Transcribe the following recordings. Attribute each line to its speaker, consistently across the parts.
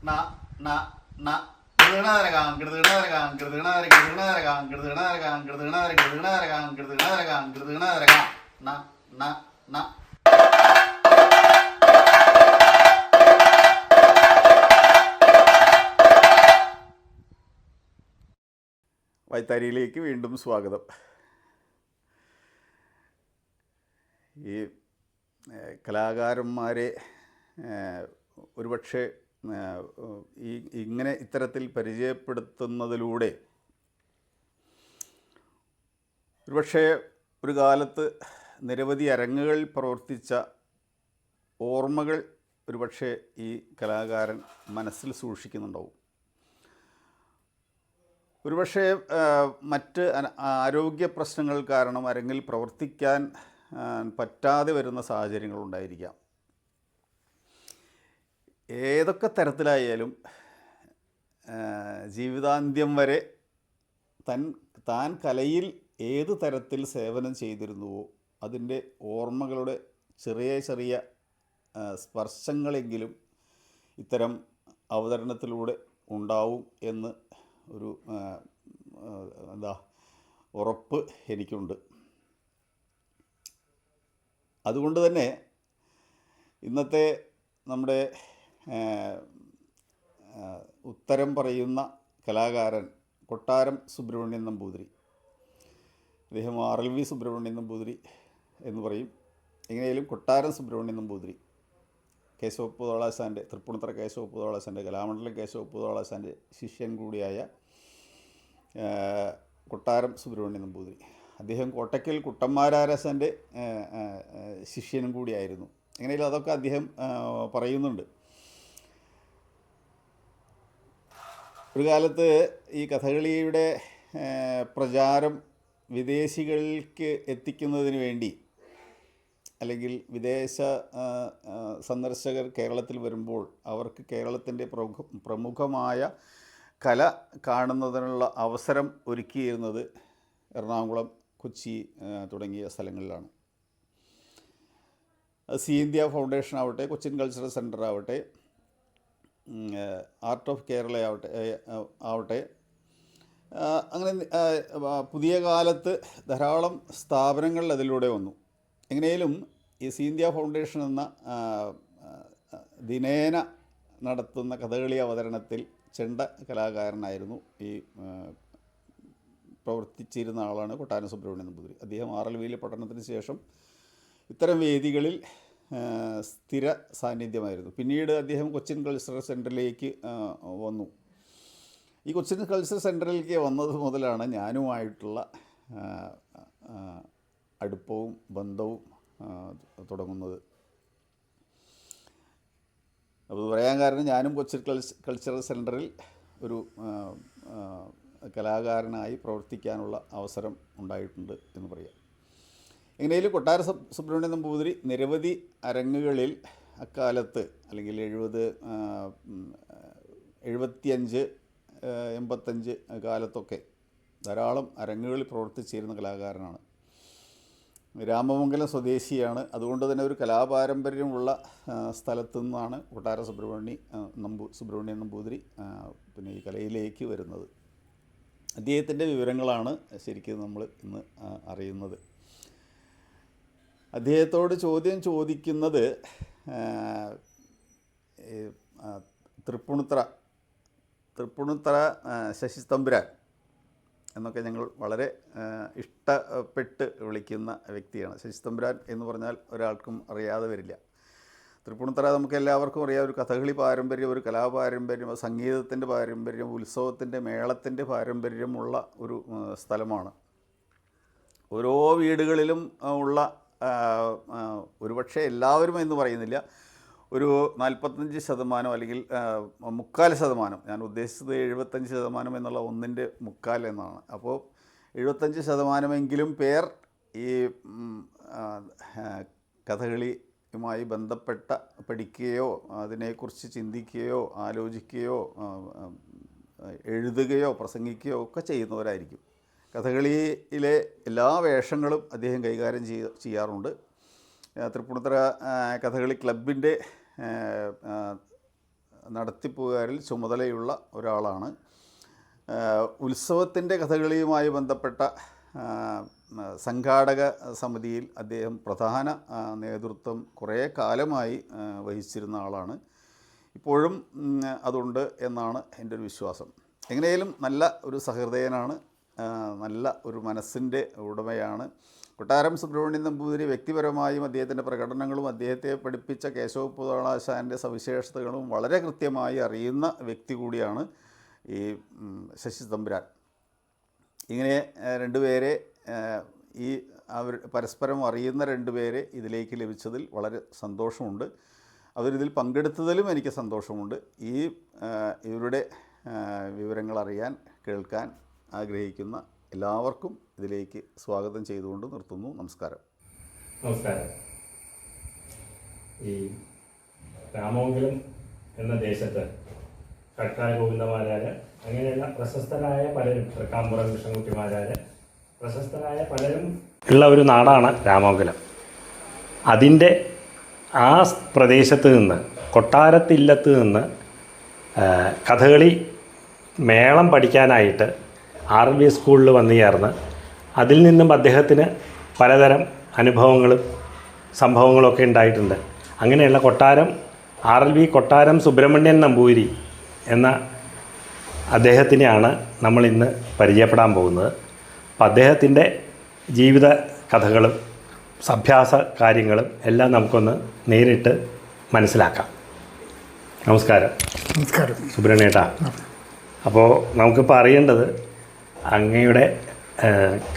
Speaker 1: ന ന ന കൃതകണാരകാം കൃതകണാരകാം കൃതകണാര കൃതകണാരകാം കൃതകണാരകാം കൃതകണാര കൃതകണാരകാം കൃതകണാരകാം കൃതകണാരകാം ന ന ന. വൈത്താരിയിലേക്ക് വീണ്ടും സ്വാഗതം. ഈ കലാകാരന്മാരെ ഒരുപക്ഷെ ഇങ്ങനെ ഇത്തരത്തിൽ പരിചയപ്പെടുത്തുന്നതിലൂടെ ഒരുപക്ഷെ ഒരു കാലത്ത് നിരവധി അരങ്ങുകളിൽ പ്രവർത്തിച്ച ഓർമ്മകൾ ഒരുപക്ഷെ ഈ കലാകാരൻ മനസ്സിൽ സൂക്ഷിക്കുന്നുണ്ടാവും. ഒരുപക്ഷെ മറ്റ് ആരോഗ്യ പ്രശ്നങ്ങൾ കാരണം അരങ്ങിൽ പ്രവർത്തിക്കാൻ പറ്റാതെ വരുന്ന സാഹചര്യങ്ങളുണ്ടായിരിക്കാം. ഏതൊക്കെ തരത്തിലായാലും ജീവിതാന്ത്യം വരെ താൻ കലയിൽ ഏത് തരത്തിൽ സേവനം ചെയ്തിരുന്നുവോ അതിൻ്റെ ഓർമ്മകളുടെ ചെറിയ ചെറിയ സ്പർശങ്ങളെങ്കിലും ഇത്തരം അവതരണത്തിലൂടെ ഉണ്ടാവും എന്ന് ഒരു ഉറപ്പ് എനിക്കുണ്ട്. അതുകൊണ്ട് തന്നെ ഇന്നത്തെ നമ്മുടെ ഉത്തരം പറയുന്ന കലാകാരൻ കൊട്ടാരം സുബ്രഹ്മണ്യൻ നമ്പൂതിരി. അദ്ദേഹം RLV സുബ്രഹ്മണ്യൻ നമ്പൂതിരി എന്ന് പറയും. എങ്ങനെയായാലും കൊട്ടാരം സുബ്രഹ്മണ്യൻ നമ്പൂതിരി കേശവപ്പുതോളാശാൻ്റെ തൃപ്പൂണിത്തറ കേശവപ്പുതോളാശാൻ്റെ കലാമണ്ഡലം കേശവപ്പുതോളാശാൻ്റെ ശിഷ്യൻ കൂടിയായ കൊട്ടാരം സുബ്രഹ്മണ്യൻ നമ്പൂതിരി. അദ്ദേഹം കോട്ടയ്ക്കൽ കുട്ടന്മാരാശാൻ്റെ ശിഷ്യനും കൂടിയായിരുന്നു. എങ്ങനെയായാലും അതൊക്കെ അദ്ദേഹം പറയുന്നുണ്ട്. ഒരു കാലത്ത് ഈ കഥകളിയുടെ പ്രചാരം വിദേശികൾക്ക് എത്തിക്കുന്നതിന് വേണ്ടി, അല്ലെങ്കിൽ വിദേശ സന്ദർശകർ കേരളത്തിൽ വരുമ്പോൾ അവർക്ക് കേരളത്തിൻ്റെ പ്രമുഖമായ കല കാണുന്നതിനുള്ള അവസരം ഒരുക്കിയിരുന്നത് എറണാകുളം, കൊച്ചി തുടങ്ങിയ സ്ഥലങ്ങളിലാണ്. ഇന്ത്യ ഫൗണ്ടേഷൻ ആവട്ടെ, കൊച്ചിൻ കൾച്ചറൽ സെൻറ്റർ ആവട്ടെ, ആർട്ട് ഓഫ് കേരള ആവട്ടെ, അങ്ങനെ പുതിയ കാലത്ത് ധാരാളം സ്ഥാപനങ്ങൾ അതിലൂടെ വന്നു. എങ്ങനെയും ഈ ഇന്ത്യ ഫൗണ്ടേഷൻ എന്ന ദിനേന നടത്തുന്ന കഥകളി അവതരണത്തിൽ ചെണ്ട കലാകാരനായിരുന്നു ഈ പ്രവർത്തിച്ചിരുന്ന ആളാണ് കൊട്ടാരം സുബ്രഹ്മണ്യൻ നമ്പൂതിരി. അദ്ദേഹം RLVയിലെ പഠനത്തിന് ശേഷം ഇത്തരം വേദികളിൽ സ്ഥിര സാന്നിധ്യമായിരുന്നു. പിന്നീട് അദ്ദേഹം കൊച്ചിൻ കൾച്ചറൽ സെൻറ്ററിലേക്ക് വന്നു. ഈ കൊച്ചിൻ കൾച്ചറൽ സെൻറ്ററിലേക്ക് വന്നത് മുതലാണ് ഞാനുമായിട്ടുള്ള അടുപ്പവും ബന്ധവും തുടങ്ങുന്നത്. അപ്പോൾ പറയാൻ കാരണം ഞാനും കൊച്ചിൻ കൾച്ചറൽ സെൻറ്ററിൽ ഒരു കലാകാരനായി പ്രവർത്തിക്കാനുള്ള അവസരം ഉണ്ടായിട്ടുണ്ട് എന്ന് പറയാം. എങ്ങനെയാലും കൊട്ടാര സുബ്രഹ്മണ്യൻ നമ്പൂതിരി നിരവധി അരങ്ങുകളിൽ അക്കാലത്ത്, അല്ലെങ്കിൽ 75 85 കാലത്തൊക്കെ ധാരാളം അരങ്ങുകളിൽ പ്രവർത്തിച്ചിരുന്ന കലാകാരനാണ്. രാമമംഗലം സ്വദേശിയാണ്. അതുകൊണ്ട് തന്നെ ഒരു കലാപാരമ്പര്യമുള്ള സ്ഥലത്തു നിന്നാണ് കൊട്ടാര സുബ്രഹ്മണ്യൻ നമ്പൂതിരി പിന്നെ ഈ കലയിലേക്ക് വരുന്നത്. അദ്ദേഹത്തിൻ്റെ വിവരങ്ങളാണ് ശരിക്കും നമ്മൾ ഇന്ന് അറിയുന്നത്. അദ്ദേഹത്തോട് ചോദ്യം ചോദിക്കുന്നത് തൃപ്പൂണിത്തറ ശശിതമ്പുരാൻ എന്നൊക്കെ ഞങ്ങൾ വളരെ ഇഷ്ടപ്പെട്ട് വിളിക്കുന്ന വ്യക്തിയാണ്. ശശിതമ്പുരാൻ എന്ന് പറഞ്ഞാൽ ഒരാൾക്കും അറിയാതെ വരില്ല. തൃപ്പൂണിത്തറ നമുക്ക് എല്ലാവർക്കും അറിയാം, ഒരു കഥകളി പാരമ്പര്യം, ഒരു കലാപാരമ്പര്യം, സംഗീതത്തിൻ്റെ പാരമ്പര്യം, ഉത്സവത്തിൻ്റെ മേളത്തിൻ്റെ പാരമ്പര്യമുള്ള ഒരു സ്ഥലമാണ്. ഓരോ വീടുകളിലും ഉള്ള ഒരുപക്ഷെ എല്ലാവരും എന്ന് പറയുന്നില്ല, ഒരു 45% അല്ലെങ്കിൽ 3/4%, ഞാൻ ഉദ്ദേശിച്ചത് 75% എന്നുള്ള 1/3 എന്നാണ്. അപ്പോൾ 75% പേർ ഈ കഥകളിയുമായി ബന്ധപ്പെട്ട പഠിക്കുകയോ അതിനെക്കുറിച്ച് ചിന്തിക്കുകയോ ആലോചിക്കുകയോ എഴുതുകയോ പ്രസംഗിക്കുകയോ ഒക്കെ ചെയ്യുന്നവരായിരിക്കും. കഥകളിയിലെ എല്ലാ വേഷങ്ങളും അദ്ദേഹം കൈകാര്യം ചെയ്യാറുണ്ട്. തൃപ്പൂണിത്തറ കഥകളി ക്ലബിൻ്റെ നടത്തിപ്പുകാരിൽ ചുമതലയുള്ള ഒരാളാണ്. ഉത്സവത്തിൻ്റെ കഥകളിയുമായി ബന്ധപ്പെട്ട സംഘാടക സമിതിയിൽ അദ്ദേഹം പ്രധാന നേതൃത്വം കുറേ കാലമായി വഹിച്ചിരുന്ന ആളാണ്. ഇപ്പോഴും അതുണ്ട് എന്നാണ് എൻ്റെ ഒരു വിശ്വാസം. എങ്ങനെയാലും നല്ല ഒരു സഹൃദയനാണ്, നല്ല ഒരു മനസ്സിൻ്റെ ഉടമയാണ്. കൊട്ടാരം സുബ്രഹ്മണ്യൻ നമ്പൂതിരി വ്യക്തിപരമായും അദ്ദേഹത്തിൻ്റെ പ്രകടനങ്ങളും അദ്ദേഹത്തെ പഠിപ്പിച്ച കേശവപുരാണാശാൻ്റെ സവിശേഷതകളും വളരെ കൃത്യമായി അറിയുന്ന വ്യക്തി കൂടിയാണ് ഈ ശശി തമ്പുരാൻ. ഇങ്ങനെ രണ്ടുപേരെ അവർ പരസ്പരം അറിയുന്ന രണ്ടുപേരെ ഇതിലേക്ക് ലഭിച്ചതിൽ വളരെ സന്തോഷമുണ്ട്. അവരിതിൽ പങ്കെടുത്തതിലും എനിക്ക് സന്തോഷമുണ്ട്. ഇവരുടെ വിവരങ്ങൾ അറിയാൻ, കേൾക്കാൻ ആഗ്രഹിക്കുന്ന എല്ലാവർക്കും ഇതിലേക്ക് സ്വാഗതം ചെയ്തുകൊണ്ട് നിർത്തുന്നു. നമസ്കാരം.
Speaker 2: നമസ്കാരം. ഈ രാമമംഗലം എന്ന ദേശത്ത് കട്ടായ ഗോവിന്ദമാരാര്, അങ്ങനെയുള്ള പ്രശസ്തരായ പലരും, തൃക്കാമ്പുറം കൃഷ്ണൻകുട്ടിമാരാര്, പ്രശസ്തരായ പലരും ഉള്ള ഒരു നാടാണ് രാമമംഗലം. അതിൻ്റെ ആ പ്രദേശത്ത് നിന്ന്, കൊട്ടാരത്തില്ലത്ത് നിന്ന് കഥകളി മേളം പഠിക്കാനായിട്ട് RLV സ്കൂളിൽ വന്നു ചേർന്ന് അതിൽ നിന്നും അദ്ദേഹത്തിന് പലതരം അനുഭവങ്ങളും സംഭവങ്ങളൊക്കെ ഉണ്ടായിട്ടുണ്ട്. അങ്ങനെയുള്ള RLV കൊട്ടാരം സുബ്രഹ്മണ്യൻ നമ്പൂതിരി എന്ന അദ്ദേഹത്തിനെയാണ് നമ്മളിന്ന് പരിചയപ്പെടാൻ പോകുന്നത്. അപ്പം അദ്ദേഹത്തിൻ്റെ ജീവിത കഥകളും അഭ്യാസ കാര്യങ്ങളും എല്ലാം നമുക്കൊന്ന് നേരിട്ട് മനസ്സിലാക്കാം. നമസ്കാരം.
Speaker 3: നമസ്കാരം
Speaker 2: സുബ്രഹ്മണ്യേട്ടാ. അപ്പോൾ നമുക്കിപ്പോൾ അറിയേണ്ടത് അങ്ങയുടെ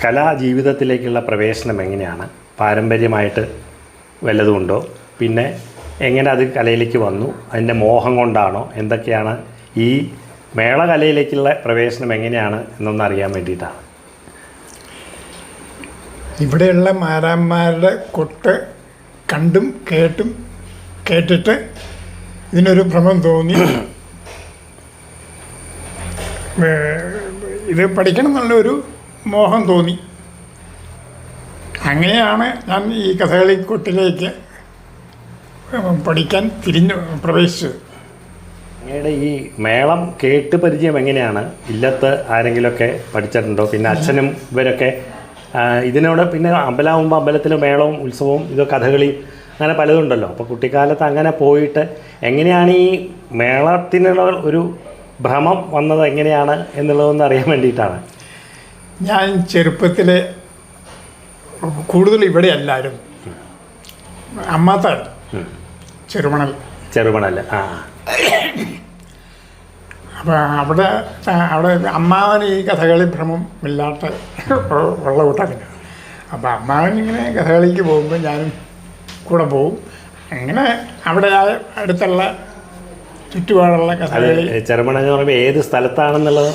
Speaker 2: കലാജീവിതത്തിലേക്കുള്ള പ്രവേശനം എങ്ങനെയാണ്? പാരമ്പര്യമായിട്ട് വല്ലതുമുണ്ടോ? പിന്നെ എങ്ങനെ അത് കലയിലേക്ക് വന്നു? അതിൻ്റെ മോഹം കൊണ്ടാണോ? എന്തൊക്കെയാണ് ഈ മേളകലയിലേക്കുള്ള പ്രവേശനം എങ്ങനെയാണ് എന്നൊന്നറിയാൻ വേണ്ടിയിട്ടാണ്.
Speaker 3: ഇവിടെയുള്ള മാരാന്മാരുടെ കൊട്ട് കണ്ടും കേട്ടിട്ട് ഇതിനൊരു ഭ്രമം തോന്നി. ഇത് പഠിക്കണം എന്നുള്ളൊരു മോഹം തോന്നി. അങ്ങനെയാണ് ഞാൻ ഈ കഥകളി കൊട്ടിലേക്ക് പഠിക്കാൻ പ്രവേശിച്ചത്.
Speaker 2: അങ്ങയുടെ ഈ മേളം കേട്ട് പരിചയം എങ്ങനെയാണ്? ഇല്ലത്ത് ആരെങ്കിലുമൊക്കെ പഠിച്ചിട്ടുണ്ടോ? പിന്നെ അച്ഛനും ഇവരൊക്കെ ഇതിനോട്, പിന്നെ അമ്പലമാകുമ്പോൾ അമ്പലത്തിൽ മേളവും ഉത്സവവും ഇതൊക്കെ കഥകളി അങ്ങനെ പലതുണ്ടല്ലോ. അപ്പോൾ കുട്ടിക്കാലത്ത് അങ്ങനെ പോയിട്ട് എങ്ങനെയാണ് ഈ മേളത്തിനുള്ള ഒരു ഭ്രമം വന്നത് എങ്ങനെയാണ് എന്നുള്ളതൊന്ന് അറിയാൻ വേണ്ടിയിട്ടാണ്.
Speaker 3: ഞാൻ ചെറുപ്പത്തിൽ കൂടുതൽ ഇവിടെ അല്ലായിരുന്നു, അമ്മാത്താണ് ചെറുമണൽ. അപ്പോൾ അവിടെ അമ്മാവന് ഈ കഥകളി ഭ്രമം ഇല്ലാത്ത ഉള്ള കൂട്ടത്തില്ല. അപ്പോൾ അമ്മാവൻ ഇങ്ങനെ കഥകളിക്ക് പോകുമ്പോൾ ഞാനും കൂടെ പോകും. അങ്ങനെ അവിടെ അടുത്തുള്ള ചുറ്റുപാടുള്ള കഥകളി.
Speaker 2: ചെറുമണ എന്ന് പറയുമ്പോൾ ഏത് സ്ഥലത്താണെന്നുള്ളത്?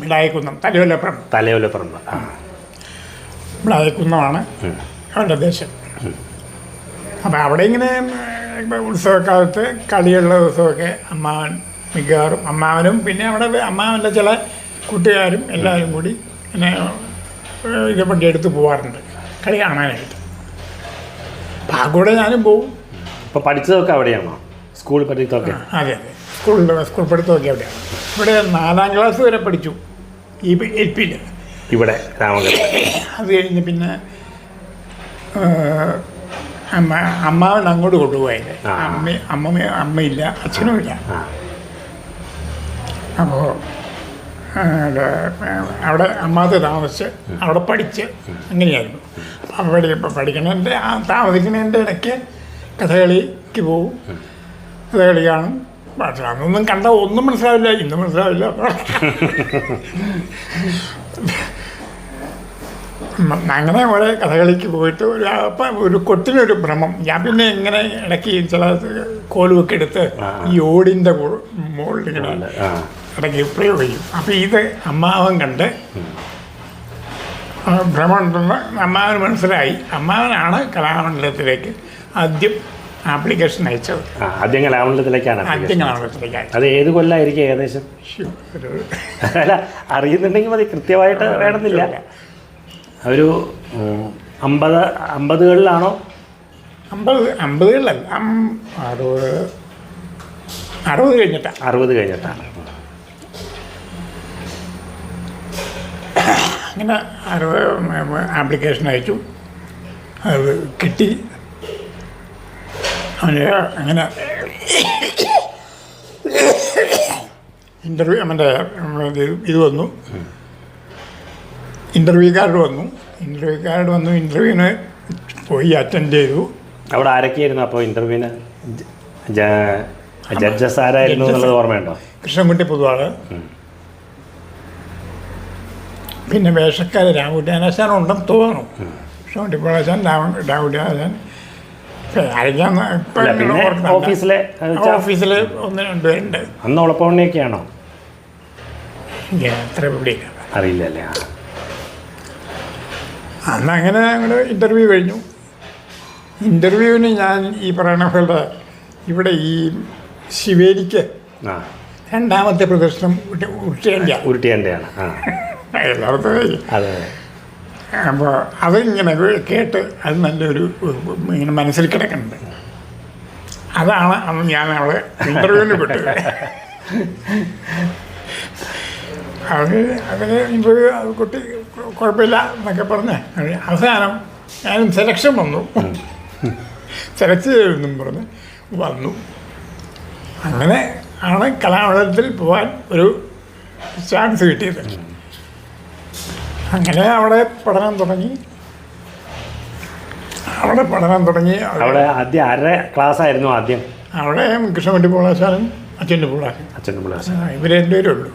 Speaker 3: മിടായിക്കുന്നം, തലയോലപ്പറമ്പ്. മിടായിക്കുന്നമാണ് അവരുടെ ദേശം. അപ്പം അവിടെ ഇങ്ങനെ ഉത്സവക്കാലത്ത് കളിയുള്ള ദിവസമൊക്കെ അമ്മാവൻ മിക്കവാറും, അമ്മാവനും പിന്നെ അവിടെ അമ്മാവൻ്റെ ചില കൂട്ടുകാരും എല്ലാവരും കൂടി പിന്നെ ഇത് പണിയെടുത്ത് പോകാറുണ്ട് കളി കാണാനായിട്ട്. അപ്പം ആ കൂടെ ഞാനും പോവും.
Speaker 2: ഇപ്പോൾ പഠിച്ചതൊക്കെ അവിടെയാണോ? സ്കൂൾ പഠിത്തമൊക്കെ?
Speaker 3: അതെ, സ്കൂൾ പഠിത്തമൊക്കെ അവിടെയാണ്. ഇവിടെ 4ാം ക്ലാസ് വരെ പഠിച്ചു ഈ LP
Speaker 2: ഇവിടെ രാമമംഗലം.
Speaker 3: അത് കഴിഞ്ഞ് പിന്നെ അമ്മാവൻ അങ്ങോട്ട് കൊണ്ടുപോയത്. അമ്മയില്ല, അച്ഛനും ഇല്ല. അപ്പോൾ അവിടെ അമ്മാത് താമസിച്ച് അവിടെ പഠിച്ച് അങ്ങനെയായിരുന്നു. അവിടെ പഠിക്കണതിൻ്റെ താമസിക്കുന്നതിൻ്റെ ഇടയ്ക്ക് കഥകളിക്ക് പോവും, കഥകളി കാണും. പക്ഷെ അതൊന്നും കണ്ട ഒന്നും മനസ്സിലാവില്ല, ഇന്നും മനസ്സിലാവില്ല. അങ്ങനെ കുറേ കഥകളിക്ക് പോയിട്ട് ഒരു കൊട്ടിനൊരു ഭ്രമം. ഞാൻ പിന്നെ ഇങ്ങനെ ഇടയ്ക്ക് ചില കോലുമൊക്കെ എടുത്ത് ഈ ഓടിൻ്റെ മുകളിൽ ഇങ്ങനെ ഇടയ്ക്ക് പ്രയോഗിക്കും. അപ്പോൾ ഇത് അമ്മാവൻ കണ്ട് ഭ്രമം ഉണ്ടെന്ന് അമ്മാവന് മനസ്സിലായി. അമ്മാവനാണ് കലാമണ്ഡലത്തിലേക്ക് ആദ്യം ആപ്ലിക്കേഷൻ അയച്ചത്.
Speaker 2: ആദ്യം കലാമണ്ഡലത്തിലേക്കാണ്. അത് ഏത് കൊല്ലമായിരിക്കും ഏകദേശം? അല്ല, അറിയുന്നുണ്ടെങ്കിൽ മതി, കൃത്യമായിട്ട് വേണമെന്നില്ല. ഒരു 50കളിലാണോ?
Speaker 3: 50കളിലല്ല, 60 60 കഴിഞ്ഞിട്ടാണ്.
Speaker 2: 60 കഴിഞ്ഞിട്ടാണ്.
Speaker 3: അങ്ങനെ 60 ആപ്ലിക്കേഷൻ അയച്ചു, അത് കിട്ടി. അങ്ങനെ ഇൻ്റർവ്യൂ മറ്റേ ഇത് വന്നു, ഇൻ്റർവ്യൂ കാർഡ് വന്നു. ഇൻ്റർവ്യൂവിന് പോയി അറ്റൻഡ് ചെയ്തു.
Speaker 2: അവിടെ ആരൊക്കെയായിരുന്നു അപ്പോൾ ഇൻ്റർവ്യൂവിന് ജഡ്ജസ് ആരായിരുന്നു എന്നുള്ളത് ഓർമ്മയുണ്ടോ?
Speaker 3: കൃഷ്ണൻകുട്ടി പൊതുവാൾ, പിന്നെ വേഷക്കാർ രാമകുട്ടിയാനാശാൻ ഉണ്ടെന്ന് തോന്നുന്നു. കൃഷ്ണൻകുട്ടി പൊതുവാശാൻ, രാമകുട്ടിയാനാശാൻ,
Speaker 2: ഓഫീസിലെ
Speaker 3: 1-2 പേരുണ്ട്.
Speaker 2: അന്ന് ഉളപ്പമണിയൊക്കെയാണോ?
Speaker 3: അത്ര പിടിയില്ല,
Speaker 2: അറിയില്ലല്ലേ.
Speaker 3: അന്ന് അങ്ങനെ ഞങ്ങൾ ഇൻ്റർവ്യൂ കഴിഞ്ഞു. ഇൻ്റർവ്യൂവിന് ഞാൻ ഈ പറയുന്ന പോലെ ഇവിടെ ഈ ശിവേലിക്ക് 2ാമത്തെ പ്രദർശനം
Speaker 2: ഉരുട്ടിയേണ്ടയാണ്.
Speaker 3: എല്ലായിടത്തും.
Speaker 2: അതെ.
Speaker 3: അപ്പോൾ അതിങ്ങനെ കേട്ട് അത് നല്ലൊരു ഇങ്ങനെ മനസ്സിൽ കിടക്കുന്നുണ്ട്. അതാണ് അന്ന് ഞാൻ അവളെ ഇൻ്റർവ്യൂവിന് വിട്ടത്. അതിന് ഇൻ്റർവ്യൂ കുട്ടി കുഴപ്പമില്ല എന്നൊക്കെ പറഞ്ഞ് അവസാനം ഞാനും സെലക്ഷൻ വന്നു. സെലക്ട് ചെയ്തെന്നും പറഞ്ഞ് വന്നു. അങ്ങനെ ആണ് കലാമണ്ഡലത്തിൽ പോകാൻ ഒരു ചാൻസ് കിട്ടിയത്. അങ്ങനെ അവിടെ പഠനം തുടങ്ങി.
Speaker 2: അവിടെ ആദ്യം ആരുടെ ക്ലാസ് ആയിരുന്നു? ആദ്യം
Speaker 3: അവിടെ കൃഷ്ണൻകുട്ടി പൊതുവാശാനും അച്ഛൻ്റെ പൊതുവാശാൻ, ഇവർ 2 പേരേ ഉള്ളൂ.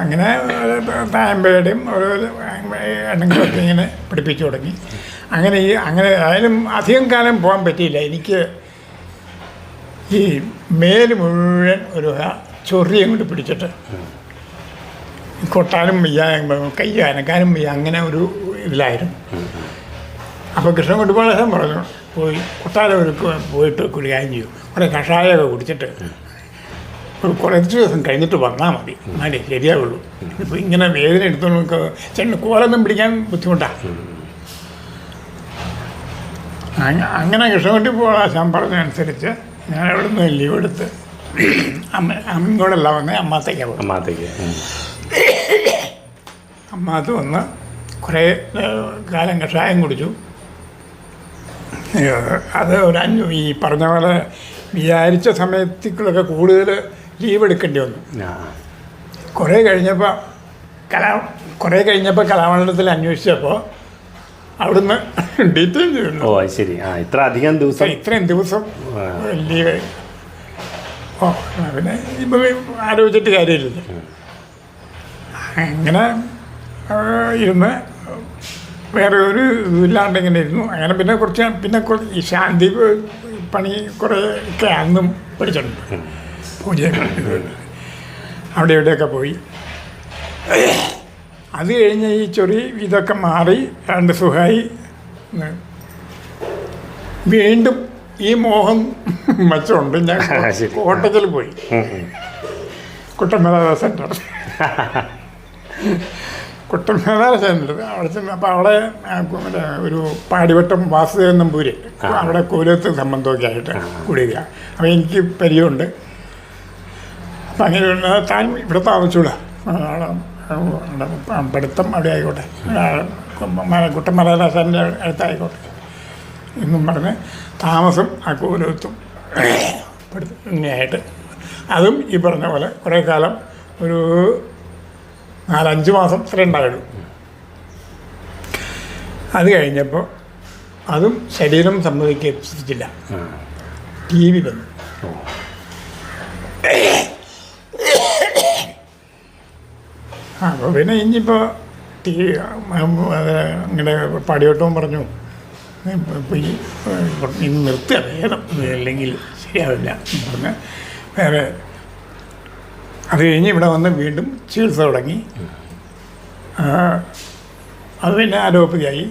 Speaker 3: അങ്ങനെ തായമ്പയുടെയും ഓരോ എണ്ണങ്ങളൊക്കെ ഇങ്ങനെ പഠിപ്പിച്ചു തുടങ്ങി. അങ്ങനെ അതിനും അധികം കാലം പോകാൻ പറ്റിയില്ല. എനിക്ക് ഈ മേല് മുഴുവൻ ഒരു ചൊറിയും കൊണ്ട് പിടിച്ചിട്ട് കൊട്ടാനും വയ്യ, കൈ അനക്കാനും വയ്യ, അങ്ങനെ ഒരു ഇതിലായിരുന്നു. അപ്പോൾ കൃഷ്ണൻകുട്ടി പൊതുവാശാൻ പറഞ്ഞു, പോയി കൊട്ടാരം പോയിട്ട് കുളിയായും ചെയ്യും, കുറേ കഷായമൊക്കെ കുടിച്ചിട്ട് കുറച്ച് ദിവസം കഴിഞ്ഞിട്ട് വന്നാൽ മതി, എന്നാലേ ശരിയാവുള്ളൂ. ഇപ്പോൾ ഇങ്ങനെ വേദന എടുത്തോണ്ട് ചെന്ന് കോലൊന്നും പിടിക്കാൻ ബുദ്ധിമുട്ടാണ്. അങ്ങനെ കൃഷ്ണൻകുട്ടി പൊതുവാശാൻ പറഞ്ഞതനുസരിച്ച് ഞാൻ അവിടെ നിന്ന് ലീവ് എടുത്ത് അമ്മയോടെല്ലാം വന്ന് അമ്മാത്തേക്കാണ് പോകും. അമ്മാത്ത് വന്ന് കുറേ കാലം കഷായം കുടിച്ചു. അത് ഈ പറഞ്ഞ പോലെ വിചാരിച്ച സമയത്തേക്കുള്ളൊക്കെ കൂടുതൽ ലീവ് എടുക്കേണ്ടി വന്നു. കുറേ കഴിഞ്ഞപ്പോൾ കലാമണ്ഡലത്തിൽ അന്വേഷിച്ചപ്പോൾ അവിടുന്ന് ഡീറ്റെയിൽ ചെയ്തു.
Speaker 2: ശരി, ഇത്രയും
Speaker 3: ദിവസം ലീവ്. പിന്നെ ഇപ്പോൾ ആലോചിച്ചിട്ട് കാര്യമില്ല. അങ്ങനെ ഇരുന്ന് വേറെ ഒരു ഇതില്ലാണ്ട് ഇങ്ങനെ ഇരുന്നു. അങ്ങനെ പിന്നെ ഈ ശാന്തി പണി കുറേ ഒക്കെ അന്നും പഠിച്ചിട്ടുണ്ട്. പൂജ അവിടെ ഇവിടെയൊക്കെ പോയി. അത് കഴിഞ്ഞ് ഈ ചൊറി ഇതൊക്കെ മാറി 2 സുഖമായി. വീണ്ടും ഈ മോഹം വച്ചുകൊണ്ട് ഞാൻ കോട്ടയ്ക്കൽ പോയി, കുട്ടമേള സെൻറ്റർ. അവിടെ ചെന്ന് അപ്പോൾ അവിടെ ഒരു പാടിവട്ടം വാസുദേവൻ നമ്പൂരി അവിടെ കോലത്ത് സംബന്ധമൊക്കെ ആയിട്ട് കൂടുക. അപ്പോൾ എനിക്ക് പരിചയമുണ്ട്. അപ്പം അങ്ങനെ താൻ ഇവിടെ താമസിച്ചൂടാ, പഠിത്തം അവിടെ ആയിക്കോട്ടെ, കുട്ടമലരാശാൻ്റെ അടുത്തായിക്കോട്ടെ എന്നും പറഞ്ഞ് താമസം ആ കോലത്തും ഇങ്ങനെയായിട്ട് അതും ഈ പറഞ്ഞ പോലെ കുറേ കാലം ഒരു 4-5 മാസം അത്ര ഉണ്ടായുള്ളൂ. അത് കഴിഞ്ഞപ്പോൾ അതും ശരീരം സമ്മതിക്കില്ല. TV വന്നു. അപ്പോൾ പിന്നെ ഇനിയിപ്പോൾ ഇങ്ങനെ പാടിയോട്ടവും പറഞ്ഞു, ഇപ്പോൾ ഇന്ന് നിർത്തുക വേണം, അല്ലെങ്കിൽ ശരിയാവില്ല പറഞ്ഞ് വേറെ. അത് കഴിഞ്ഞ് ഇവിടെ വന്ന് വീണ്ടും ചികിത്സ തുടങ്ങി. അത് പിന്നെ അലോപ്പതിയായി.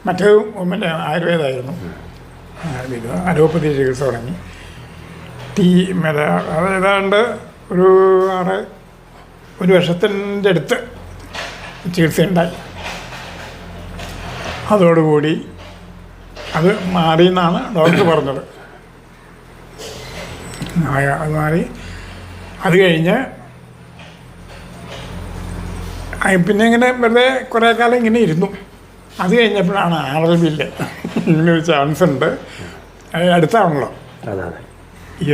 Speaker 3: മറ്റേത് മറ്റേ ആയുർവേദമായിരുന്നു. അലോപ്പതി ചികിത്സ തുടങ്ങി. അത് ഏതാണ്ട് ഒരു 1 വർഷത്തിൻ്റെ അടുത്ത് ചികിത്സയുണ്ടായി. അതോടുകൂടി അത് മാറി എന്നാണ് ഡോക്ടർ പറഞ്ഞത്. അത് മാറി. അത് കഴിഞ്ഞ് പിന്നെ ഇങ്ങനെ വെറുതെ കുറേ കാലം ഇങ്ങനെ ഇരുന്നു. അത് കഴിഞ്ഞപ്പോഴാണ് RLB-യിൽ ഇങ്ങനൊരു ചാൻസ് ഉണ്ട്, അടുത്താണല്ലോ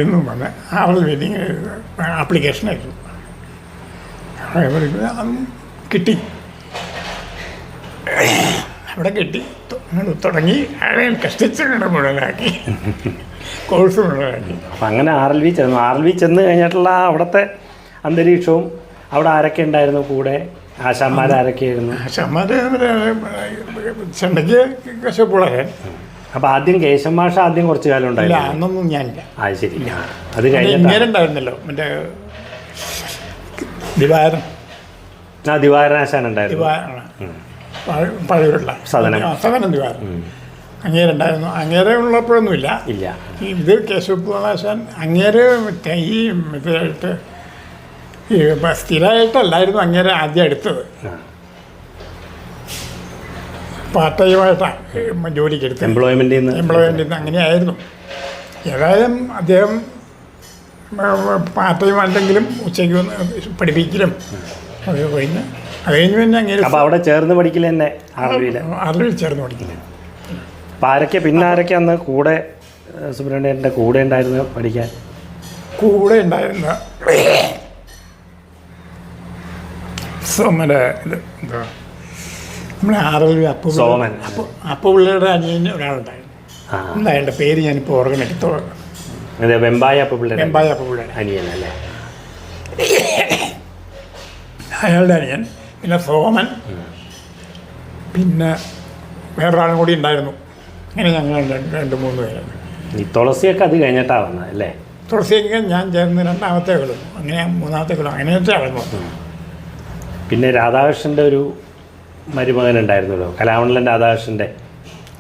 Speaker 3: എന്നും പറഞ്ഞ് RLB-യിൽ ഇങ്ങനെ ആപ്ലിക്കേഷൻ ആയിരുന്നു. അതും കിട്ടി, അവിടെ കിട്ടി. തുടങ്ങി കഷ്ടിച്ച് മുഴുവനാക്കി, കോഴ്സ് മുഴുവനാക്കി.
Speaker 2: അപ്പം അങ്ങനെ RLB ചെന്നു. RLB ചെന്ന് കഴിഞ്ഞിട്ടുള്ള അവിടുത്തെ അന്തരീക്ഷവും അവിടെ ആരൊക്കെ ഉണ്ടായിരുന്നു കൂടെ? ആശാന്മാരാരൊക്കെയായിരുന്നു?
Speaker 3: ആശാന്മാർ ചെണ്ടയ്ക്ക് കശപ്പുളകൻ.
Speaker 2: അപ്പം ആദ്യം കേശവ മാഷ ആദ്യം കുറച്ച് കാലം
Speaker 3: ഇല്ല,
Speaker 2: ഉണ്ടായില്ല?
Speaker 3: അന്നൊന്നും ഞാനില്ല.
Speaker 2: അത് ശരി. അത് കഴിഞ്ഞിട്ട്
Speaker 3: ഇങ്ങനെയുണ്ടായിരുന്നല്ലോ മറ്റേ ദിവാരൻ.
Speaker 2: ദിവാരനാശാൻ ഉണ്ടായിരുന്നു.
Speaker 3: പഴയൂരുള്ള സദനം ദിവാരൻ അങ്ങേരുണ്ടായിരുന്നു. അങ്ങേരെ ഉള്ളപ്പോഴൊന്നുമില്ല.
Speaker 2: ഇല്ല.
Speaker 3: ഇത് കേശവനാശാൻ അങ്ങേര് ഈ ഇതായിട്ട് ഈ സ്ഥിരമായിട്ടല്ലായിരുന്നു അങ്ങേരെ ആദ്യം എടുത്തത്, പാർട്ട് ടൈമായിട്ടാണ് ജോലിക്ക് എടുത്തത്. എംപ്ലോയ്മെൻറ്റിൽ അങ്ങനെയായിരുന്നു. ഏതായാലും അദ്ദേഹം പാർട്ട് ടൈം അല്ലെങ്കിലും ഉച്ചയ്ക്ക് വന്ന് പഠിപ്പിക്കലും അത് കഴിഞ്ഞ് പിന്നെ അങ്ങനെ.
Speaker 2: അപ്പോൾ അവിടെ ചേർന്ന് പഠിക്കില്ല തന്നെ
Speaker 3: RLB ചേർന്ന് പഠിക്കില്ല.
Speaker 2: അപ്പോൾ ആരൊക്കെ പിന്നെ ആരൊക്കെ അന്ന് കൂടെ സുബ്രഹ്മണ്യൻ്റെ കൂടെ ഉണ്ടായിരുന്നു പഠിക്കാൻ?
Speaker 3: കൂടെ ഉണ്ടായിരുന്ന സോമൻ്റെ ഇത് എന്താ നമ്മുടെ RLB അപ്പു പിള്ളയുടെ അനിയന് ഒരാളുണ്ടായിരുന്നു. എന്താ അയാളുടെ പേര് ഞാനിപ്പോൾ ഓർഗനെടുത്തോ.
Speaker 2: വെമ്പായ അപ്പു പിള്ളയുടെ
Speaker 3: അനിയനല്ലേ, അയാളുടെ അനിയൻ. പിന്നെ സോമൻ, പിന്നെ വേറൊരാളും കൂടി ഉണ്ടായിരുന്നു. അങ്ങനെ ഞങ്ങൾ 2-3 പേരാണ്.
Speaker 2: ഈ തുളസിയൊക്കെ അത് കഴിഞ്ഞിട്ടാണ് വന്നത് അല്ലേ?
Speaker 3: തുളസിയൊക്കെ ഞാൻ ചേർന്ന് 2ാമത്തെ കൊല്ലം, അങ്ങനെ 3ാമത്തെ കൊല്ലം, അങ്ങനെയൊക്കെയായിരുന്നു.
Speaker 2: പിന്നെ രാധാകൃഷ്ണൻ്റെ ഒരു മരുമകൻ ഉണ്ടായിരുന്നല്ലോ, കലാമണ്ഡലം രാധാകൃഷ്ണൻ്റെ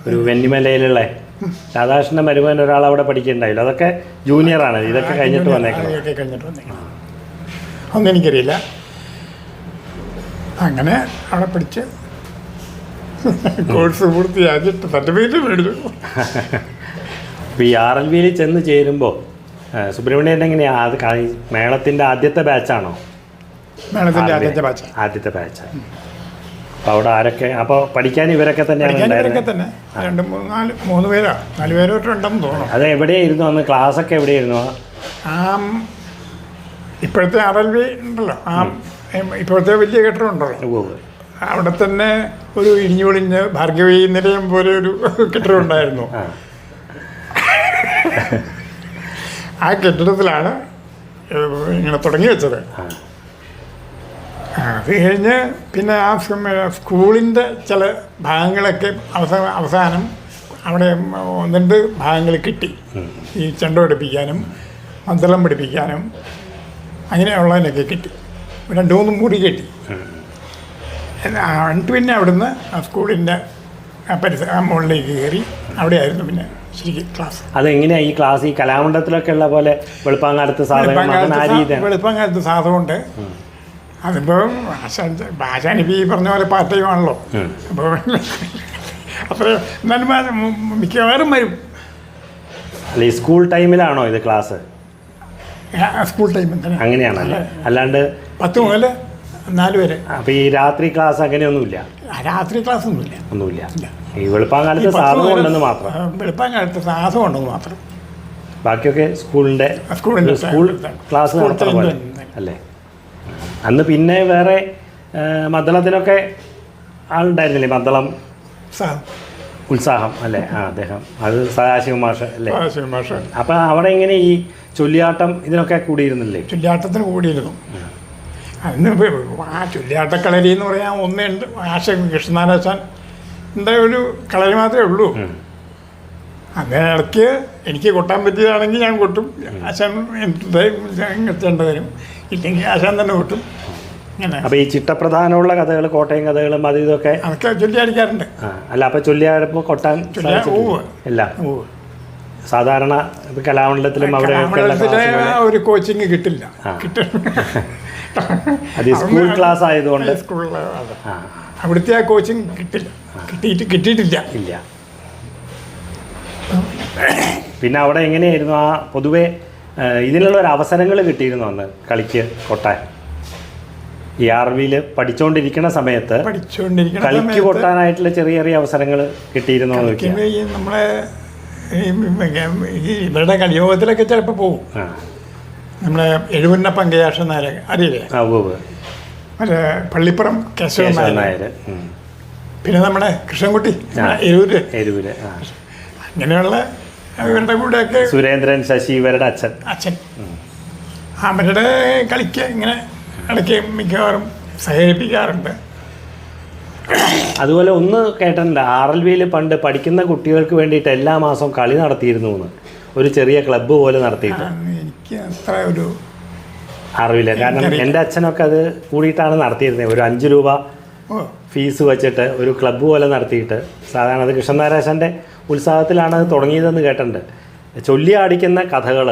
Speaker 2: ഒരു വെന്നിമലയിലുള്ള രാധാകൃഷ്ണൻ്റെ മരുമകൻ ഒരാൾ അവിടെ പഠിക്കുന്നുണ്ടായില്ലോ. അതൊക്കെ ജൂനിയറാണ്. ഇതൊക്കെ കഴിഞ്ഞിട്ട് വന്നേക്കണം.
Speaker 3: ഒന്നും എനിക്കറിയില്ല. അങ്ങനെ അവിടെ പഠിച്ച് കോഴ്സ് പൂർത്തിയാക്കിയിട്ട് സർട്ടിഫിക്കറ്റ് മേടിച്ചു.
Speaker 2: ഇപ്പോൾ ഈ RLB-യിൽ ചെന്ന് ചേരുമ്പോൾ സുബ്രഹ്മണ്യൻ്റെ എങ്ങനെയാണ്? അത് മേളത്തിൻ്റെ ആദ്യത്തെ ബാച്ചാണോ?
Speaker 3: മേളത്തിൻ്റെ
Speaker 2: ആദ്യത്തെ ബാച്ച്. അപ്പോൾ അവിടെ ആരൊക്കെ? അപ്പോൾ പഠിക്കാൻ ഇവരൊക്കെ തന്നെയാണ്?
Speaker 3: ഇവരൊക്കെ തന്നെ 2-3 പേരോ 4 പേരോ ഉണ്ടെന്ന് തോന്നുന്നു.
Speaker 2: അത് എവിടെയായിരുന്നു അന്ന്? ക്ലാസ്സൊക്കെ എവിടെയായിരുന്നു?
Speaker 3: ഇപ്പോഴത്തെ RLB ഉണ്ടല്ലോ, ഇപ്പോഴത്തെ വലിയ കെട്ടിടം ഉണ്ടല്ലോ, അവിടെ തന്നെ ഒരു ഇടിഞ്ഞു പൊളിഞ്ഞ് ഭാർഗവി നിലയം പോലെ ഒരു കെട്ടിടം ഉണ്ടായിരുന്നു. ആ കെട്ടിടത്തിലാണ് ഇങ്ങനെ തുടങ്ങി വെച്ചത്. അത് കഴിഞ്ഞ് പിന്നെ ആ സ്കൂളിൻ്റെ ചില ഭാഗങ്ങളൊക്കെ അവസാനം അവിടെ 1-2 ഭാഗങ്ങൾ കിട്ടി. ഈ ചെണ്ട പഠിപ്പിക്കാനും മദ്ദളം പഠിപ്പിക്കാനും അങ്ങനെയുള്ളതിനൊക്കെ കിട്ടി. 2-3 മുറി കിട്ടി. പിന്നെ അവിടുന്ന് ആ സ്കൂളിൻ്റെ മുകളിലേക്ക് കയറി അവിടെയായിരുന്നു പിന്നെ ശരിക്കും ക്ലാസ്.
Speaker 2: അതെങ്ങനെയാണ് ഈ ക്ലാസ്? ഈ കലാമണ്ഡലത്തിലൊക്കെ ഉള്ള പോലെ വെളുപ്പാങ്കാലത്ത്
Speaker 3: വെളുപ്പാങ്കാലത്ത് സാധനമുണ്ട്. അതിപ്പോൾ ഭാഷാൻ ഇപ്പോൾ ഈ പറഞ്ഞ പോലെ പാർട്ട് ടൈം ആണല്ലോ. അപ്പോൾ അത്ര എന്നാലും മിക്കവാറും വരും.
Speaker 2: അല്ല, ഈ സ്കൂൾ ടൈമിലാണോ ഇത് ക്ലാസ്?
Speaker 3: സ്കൂൾ ടൈമിൽ തന്നെ
Speaker 2: അങ്ങനെയാണല്ലേ, അല്ലാണ്ട്
Speaker 3: 10 മുതൽ 4 വരെ.
Speaker 2: അപ്പോൾ ഈ രാത്രി ക്ലാസ് അങ്ങനെയൊന്നുമില്ല?
Speaker 3: രാത്രി ക്ലാസ് ഒന്നുമില്ല.
Speaker 2: ഈ വെളുപ്പാങ്കാലത്ത് സാധനം ഉണ്ടെന്ന് മാത്രം.
Speaker 3: വെളുപ്പാങ്കാലത്ത് സാധനം ഉണ്ടെന്ന് മാത്രം.
Speaker 2: ബാക്കിയൊക്കെ സ്കൂളിൻ്റെ സ്കൂൾ ക്ലാസ് നടത്തുന്ന പോലെ അല്ലേ? അന്ന് പിന്നെ വേറെ മദ്ദളത്തിനൊക്കെ ആളുണ്ടായിരുന്നില്ലേ? മദ്ദളം ഉത്സാഹം അല്ലേ? അദ്ദേഹം അത് സദാശിവ മാഷ് അല്ലേ? അപ്പം അവിടെ എങ്ങനെ ഈ ചൊല്ലിയാട്ടം ഇതിനൊക്കെ കൂടിയിരുന്നില്ലേ?
Speaker 3: ചൊല്ലിയാട്ടത്തിന് കൂടിയിരുന്നു. അന്ന് ആ ചൊല്ലിയാട്ടക്കളരി എന്ന് പറയാൻ ഒന്നുണ്ട്. കൃഷ്ണനാരാശാൻ ഒരു കളരി മാത്രമേ ഉള്ളൂ. അങ്ങനെ ഇടയ്ക്ക് എനിക്ക് കൊട്ടാൻ പറ്റിയതാണെങ്കിൽ ഞാൻ കൊട്ടും. ആശാൻ ചെണ്ട തരും, ഇല്ലെങ്കിൽ ആശാൻ തന്നെ കൊട്ടും. ഇങ്ങനെ.
Speaker 2: അപ്പോൾ ഈ ചിട്ടപ്രധാനമുള്ള കഥകൾ, കോട്ടയം കഥകളും അത് ഇതൊക്കെ
Speaker 3: അതൊക്കെ ചൊല്ലിയാടിക്കാറുണ്ട്.
Speaker 2: അല്ല, അപ്പോൾ ചൊല്ലിയാടുമ്പോൾ കൊട്ടാൻ ഇല്ല? സാധാരണ കലാമണ്ഡലത്തിലും അവിടെ
Speaker 3: ഒരു കോച്ചിങ് കിട്ടില്ല.
Speaker 2: അത് സ്കൂൾ ക്ലാസ് ആയതുകൊണ്ട്
Speaker 3: അവിടുത്തെ ആ കോച്ചിങ് കിട്ടിയിട്ടില്ല.
Speaker 2: ഇല്ല. പിന്നെ അവിടെ എങ്ങനെയായിരുന്നു ആ പൊതുവെ ഇതിനുള്ള ഒരു അവസരങ്ങൾ കിട്ടിയിരുന്നു അന്ന് കളിക്ക് കൊട്ടാൻ? ഈ ആർവിയിൽ പഠിച്ചുകൊണ്ടിരിക്കുന്ന സമയത്ത് കളിക്ക് കൊട്ടാനായിട്ടുള്ള ചെറിയ ചെറിയ അവസരങ്ങൾ കിട്ടിയിരുന്നോ എന്ന് ചോദിക്കാം.
Speaker 3: നമ്മളെ ഇവരുടെ കളിയോഗത്തിലൊക്കെ ചിലപ്പോൾ പോകും. നമ്മളെ എഴുപന്ന പങ്കയാഷൻ നായർ അറിയില്ലേ? മറ്റേ പള്ളിപ്പുറം കേശവൻ നായർ, പിന്നെ നമ്മുടെ കൃഷ്ണൻകുട്ടി എരൂര്, അങ്ങനെയുള്ള ഇവരുടെ കൂടെയൊക്കെ
Speaker 2: സുരേന്ദ്രൻ, ശശി, ഇവരുടെ അച്ഛൻ
Speaker 3: അവരുടെ കളിക്ക് ഇങ്ങനെ ഇടയ്ക്ക് മിക്കവാറും സഹകരിപ്പിക്കാറുണ്ട്.
Speaker 2: അതുപോലെ ഒന്ന് കേട്ടിട്ടുണ്ട്, RLVയിൽ പണ്ട് പഠിക്കുന്ന കുട്ടികൾക്ക് വേണ്ടിയിട്ട് എല്ലാ മാസവും കളി നടത്തിയിരുന്നു എന്ന്, ഒരു ചെറിയ ക്ലബ്ബ് പോലെ നടത്തിയിട്ട്.
Speaker 3: എനിക്ക് അത്ര ഒരു
Speaker 2: അറിവില്ല, കാരണം എൻ്റെ അച്ഛനൊക്കെ അത് കൂടിയിട്ടാണ് നടത്തിയിരുന്നത്. ഒരു 5 രൂപ ഫീസ് വെച്ചിട്ട് ഒരു ക്ലബ്ബ് പോലെ നടത്തിയിട്ട്, സാധാരണ അത് കൃഷ്ണനാരാശൻ്റെ ഉത്സാഹത്തിലാണ് അത് തുടങ്ങിയതെന്ന് കേട്ടിട്ടുണ്ട്. ചൊല്ലിയാടിക്കുന്ന കഥകൾ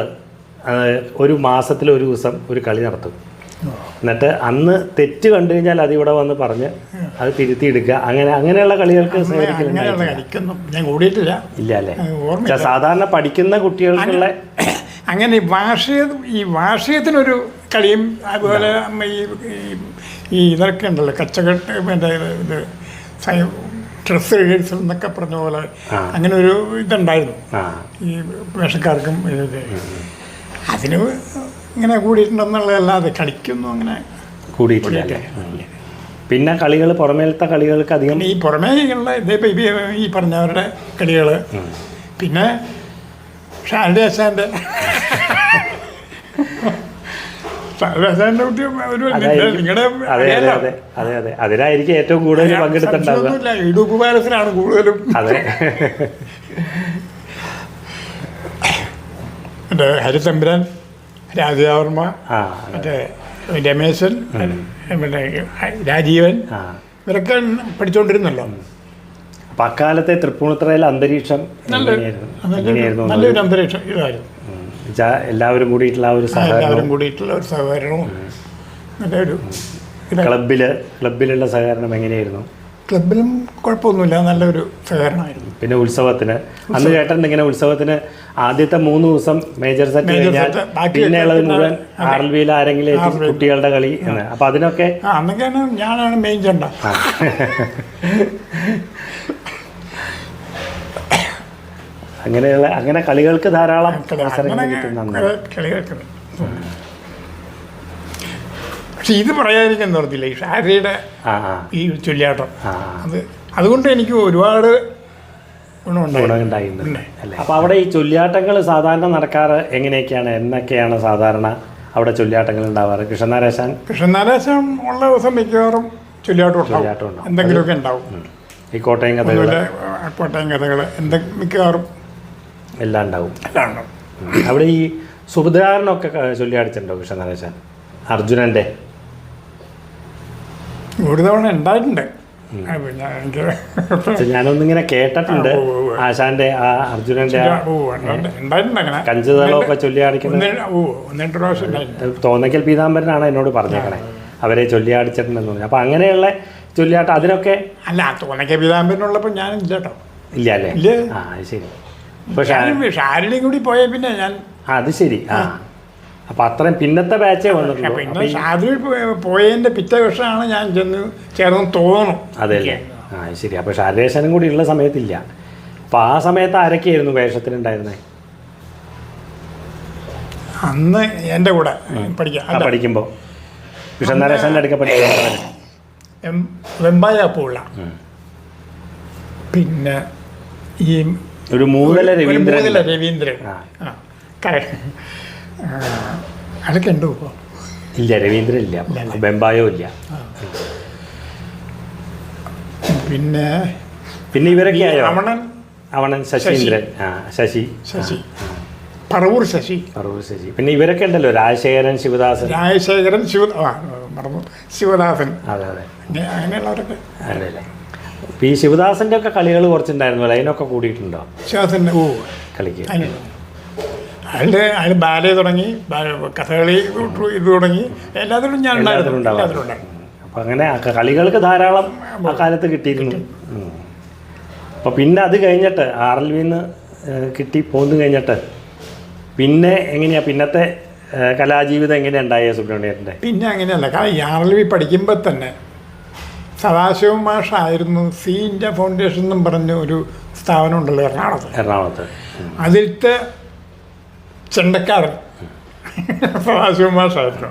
Speaker 2: ഒരു മാസത്തിൽ ഒരു ദിവസം ഒരു കളി നടത്തും. എന്നിട്ട് അന്ന് തെറ്റ് കണ്ടു കഴിഞ്ഞാൽ അതിവിടെ വന്ന് പറഞ്ഞ് അത് തിരുത്തിയെടുക്കുക. അങ്ങനെയുള്ള കളികൾക്ക്
Speaker 3: ഞാൻ കൂടിയിട്ടില്ല.
Speaker 2: ഇല്ല അല്ലേ? സാധാരണ പഠിക്കുന്ന കുട്ടികൾക്കുള്ള
Speaker 3: അങ്ങനെ ഈ വാർഷികത്തിനൊരു കളിയും അതുപോലെ ഈ ഇതൊക്കെ ഉണ്ടല്ലോ, കച്ചകെട്ട് പിന്നെ ഇത് ഡ്രസ് റിഹേഴ്സൽ എന്നൊക്കെ പറഞ്ഞ പോലെ അങ്ങനെ ഒരു ഇതുണ്ടായിരുന്നു ഈ വേഷക്കാർക്കും. അതിന് ഇങ്ങനെ കൂടിയിട്ടുണ്ടെന്നുള്ളതല്ലാതെ കളിക്കൊന്നും അങ്ങനെ
Speaker 2: കൂടിയിട്ടില്ല. പിന്നെ കളികൾ, പുറമേലത്തെ കളികൾക്ക് അധികം
Speaker 3: ഈ പുറമേയുള്ള ഈ പറഞ്ഞവരുടെ കളികൾ, പിന്നെ ഷാൽഡിയാശാൻ്റെ കുട്ടി ഒരു നിങ്ങളുടെ
Speaker 2: അതെ അതിനായിരിക്കും ഏറ്റവും കൂടുതൽ പങ്കെടുത്തിട്ടുണ്ടാവുക.
Speaker 3: ഇടുപ്പ് പാലസിലാണ് കൂടുതലും.
Speaker 2: അതെ,
Speaker 3: മറ്റേ ഹരിതമ്പുരാൻ, രാജാവർമ്മ, മറ്റേ രമേശൻ, പിന്നെ രാജീവൻ, ഇവരൊക്കെ പഠിച്ചുകൊണ്ടിരുന്നല്ലോ.
Speaker 2: അപ്പം അക്കാലത്തെ തൃപ്പൂണിത്തുറയിലെ അന്തരീക്ഷം
Speaker 3: നല്ലൊരു അന്തരീക്ഷം ഇതായിരുന്നു.
Speaker 2: എല്ലാവരും കൂടിയിട്ടുള്ള ഒരു
Speaker 3: സഹകരണവും നല്ലൊരു
Speaker 2: ക്ലബിലുള്ള സഹകരണം എങ്ങനെയായിരുന്നു?
Speaker 3: ക്ലബിലും കുഴപ്പമൊന്നുമില്ല, നല്ലൊരു സഹകരണമായിരുന്നു.
Speaker 2: പിന്നെ ഉത്സവത്തിന് അന്ന് കേട്ടിട്ടുണ്ട്, ഇങ്ങനെ ഉത്സവത്തിന് ആദ്യത്തെ 3 ദിവസം മേജർ സെറ്റ് കഴിഞ്ഞാൽ പിന്നെയുള്ളത് മുഴുവൻ RLVയിൽ ആരെങ്കിലും കുട്ടികളുടെ കളി എന്ന്. അപ്പം അതിനൊക്കെ
Speaker 3: അന്നൊക്കെയാണ് ഞാനാണ് മെയിൻ ചെണ്ട.
Speaker 2: അങ്ങനെ കളികൾക്ക് ധാരാളം അവസരങ്ങൾ കിട്ടുന്നുണ്ട്.
Speaker 3: പക്ഷെ ഇത് പറയാതിരിക്കാൻ നിർത്തില്ല, ഈ ഷാരിയുടെ ഈ ചൊല്ലിയാട്ടം അതുകൊണ്ട് എനിക്ക് ഒരുപാട്
Speaker 2: ഗുണമുണ്ടായിട്ടുണ്ട്. അപ്പോൾ അവിടെ ഈ ചൊല്ലിയാട്ടങ്ങൾ സാധാരണ നടക്കാറ് എങ്ങനെയൊക്കെയാണ്? എന്നൊക്കെയാണ് സാധാരണ അവിടെ ചൊല്ലിയാട്ടങ്ങൾ ഉണ്ടാവാറ്? കൃഷ്ണനാരാശാൻ
Speaker 3: ഉള്ള ദിവസം മിക്കവാറും ചൊല്ലിയാട്ടം ഉണ്ടാവും, എന്തെങ്കിലുമൊക്കെ ഉണ്ടാവും.
Speaker 2: ഈ കോട്ടയം
Speaker 3: കഥകൾ മിക്കവാറും
Speaker 2: എല്ലാം ഉണ്ടാവും. അവിടെ ഈ സുഭദ്രാരനൊക്കെ ചൊല്ലിയാടിച്ചിട്ടുണ്ടോ കൃഷ്ണനാരാശാൻ? അർജുനൻ്റെ
Speaker 3: ഒരു തവണ ഉണ്ടായിട്ടുണ്ട്.
Speaker 2: ഞാനൊന്നിങ്ങനെ കേട്ടിട്ടുണ്ട്, ആശാന്റെ ആ അർജുനന്റെ കഞ്ചുതളമൊക്കെ ചൊല്ലിയാടിക്കുന്നത്. തോന്നയ്ക്കൽ പീതാംബരനാണ് എന്നോട് പറഞ്ഞേക്കണേ, അവരെ ചൊല്ലിയാടിച്ചിട്ടുണ്ടെന്ന് പറഞ്ഞു. അപ്പൊ അങ്ങനെയുള്ള ചൊല്ലിയാട്ടം അതിനൊക്കെ
Speaker 3: അല്ല, തോന്നയ്ക്കൽ പീതാംബരനുള്ളപ്പോൾ ഞാനില്ല കേട്ടോ.
Speaker 2: ഇല്ല അല്ലേ? ആ ശരി.
Speaker 3: ഷാരിലും കൂടി പോയ പിന്നെ ഞാൻ
Speaker 2: അത് ശരി. അപ്പൊ അത്രയും പിന്നത്തെ ബാച്ചേ വന്നിട്ടുള്ളൂ.
Speaker 3: പിന്നെ ഷാരിൽ പോയതിന്റെ പിറ്റേ വർഷമാണ് ഞാൻ ചേർന്ന് തോന്നണം.
Speaker 2: അതെ അല്ലേ? ശരി. അപ്പൊ ഷാരേശനും കൂടി ഉള്ള സമയത്തില്ല. അപ്പൊ ആ സമയത്ത് ആരൊക്കെയായിരുന്നു വേഷത്തിനുണ്ടായിരുന്നേ
Speaker 3: അന്ന് എൻ്റെ കൂടെ
Speaker 2: പഠിക്കുമ്പോൾ? കൃഷ്ണനാരാശാന്റെ അടുക്ക പഠിക്കാൻ
Speaker 3: വെമ്പായ പൂള്ള, പിന്നെ ഈ
Speaker 2: ഒരു മൂതല
Speaker 3: രവീന്ദ്രൻ അതൊക്കെ ഉണ്ടോ ഇപ്പോൾ?
Speaker 2: ഇല്ല, രവീന്ദ്രൻ ഇല്ല, ബെമ്പായോ ഇല്ല.
Speaker 3: പിന്നെ
Speaker 2: ഇവരൊക്കെ
Speaker 3: അവണൻ,
Speaker 2: ശശീന്ദ്രൻ, ശശി,
Speaker 3: പറവൂർ ശശി.
Speaker 2: പിന്നെ ഇവരൊക്കെ ഉണ്ടല്ലോ, രാജശേഖരൻ, ശിവദാസൻ.
Speaker 3: ശിവദാസൻ.
Speaker 2: അതെ
Speaker 3: അങ്ങനെയുള്ളവരൊക്കെ.
Speaker 2: അതെ അല്ലേ? ഈ ശിവദാസന്റെ ഒക്കെ കളികൾ കുറച്ചുണ്ടായിരുന്നല്ലോ, അതിനൊക്കെ കൂടിയിട്ടുണ്ടോ?
Speaker 3: ശിവദാസന്റെ
Speaker 2: കളിക്ക്
Speaker 3: അയാൾ ബാലെ തുടങ്ങി, കഥകളി ഇത് തുടങ്ങി, എല്ലാത്തിലും ഞാൻ ഉണ്ടായിരുന്നു.
Speaker 2: അപ്പം അങ്ങനെ കളികൾക്ക് ധാരാളം ആ കാലത്ത് കിട്ടിയിരുന്നു. അപ്പോൾ പിന്നെ അത് കഴിഞ്ഞിട്ട് RLVന്ന് കിട്ടി പോന്നു കഴിഞ്ഞിട്ട് പിന്നെ എങ്ങനെയാണ് പിന്നത്തെ കലാജീവിതം എങ്ങനെയാണ് ഉണ്ടായത് സുബ്രഹ്മണ്യേട്ടൻ്റെ?
Speaker 3: പിന്നെ അങ്ങനെയല്ല, കാരണം യാർലവി പഠിക്കുമ്പോൾ തന്നെ സദാശിവ മാഷായിരുന്നു സി ഇന്ത്യ ഫൗണ്ടേഷൻ എന്നും പറഞ്ഞ ഒരു സ്ഥാപനം ഉണ്ടല്ലോ
Speaker 2: എറണാകുളത്ത്.
Speaker 3: അതിലത്തെ ചെണ്ടക്കാരൻ സദാശിവ മാഷായിരുന്നു.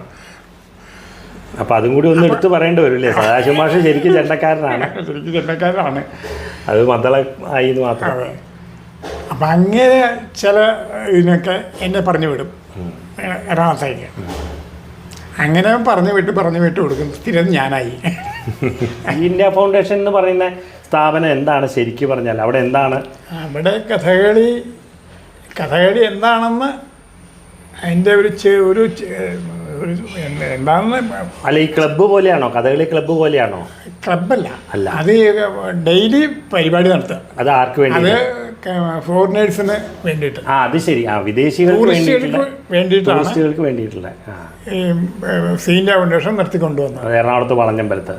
Speaker 2: അപ്പോൾ അതും കൂടി ഒന്ന് എടുത്ത് പറയേണ്ടി വരും അല്ലേ? സദാശിവ മാഷ് ശരിക്കും ചെണ്ടക്കാരനാണ്.
Speaker 3: ശരിക്കും ചെണ്ടക്കാരനാണ്.
Speaker 2: അത് മദ്ദള ആയി എന്ന് മാത്രം.
Speaker 3: അപ്പം അങ്ങനെ ചില ഇതിനൊക്കെ എന്നെ പറഞ്ഞു വിടും എറണാകുളത്തേക്ക്. അങ്ങനെ പറഞ്ഞു വിട്ട് കൊടുക്കും. സ്ഥിരം ഞാനായി.
Speaker 2: ഇന്ത്യ ഫൗണ്ടേഷൻ എന്ന് പറയുന്ന സ്ഥാപനം എന്താണ് ശരിക്കും പറഞ്ഞാൽ? അവിടെ എന്താണ്?
Speaker 3: അവിടെ കഥകളി എന്താണെന്ന് അതിൻ്റെ ഒരു എന്താണെന്ന്.
Speaker 2: അല്ല, ഈ ക്ലബ്ബ് പോലെയാണോ? കഥകളി ക്ലബ്ബ് പോലെയാണോ?
Speaker 3: ക്ലബ്ബല്ല,
Speaker 2: അല്ല,
Speaker 3: അത് ഡെയിലി പരിപാടി നടത്തുക.
Speaker 2: അത് ആർക്ക് വേണ്ടി?
Speaker 3: അത് ഫോറിനേഴ്സിന് വേണ്ടിയിട്ട്.
Speaker 2: അത് ശരി. വിദേശികൾക്ക്
Speaker 3: വേണ്ടിയിട്ടാണ്
Speaker 2: വേണ്ടിയിട്ടുള്ള
Speaker 3: ഈ സി ഇന്ത്യ ഫൗണ്ടേഷൻ നടത്തിക്കൊണ്ടുവന്നത്.
Speaker 2: എറണാകുളത്ത് വളഞ്ഞമ്പലത്ത്.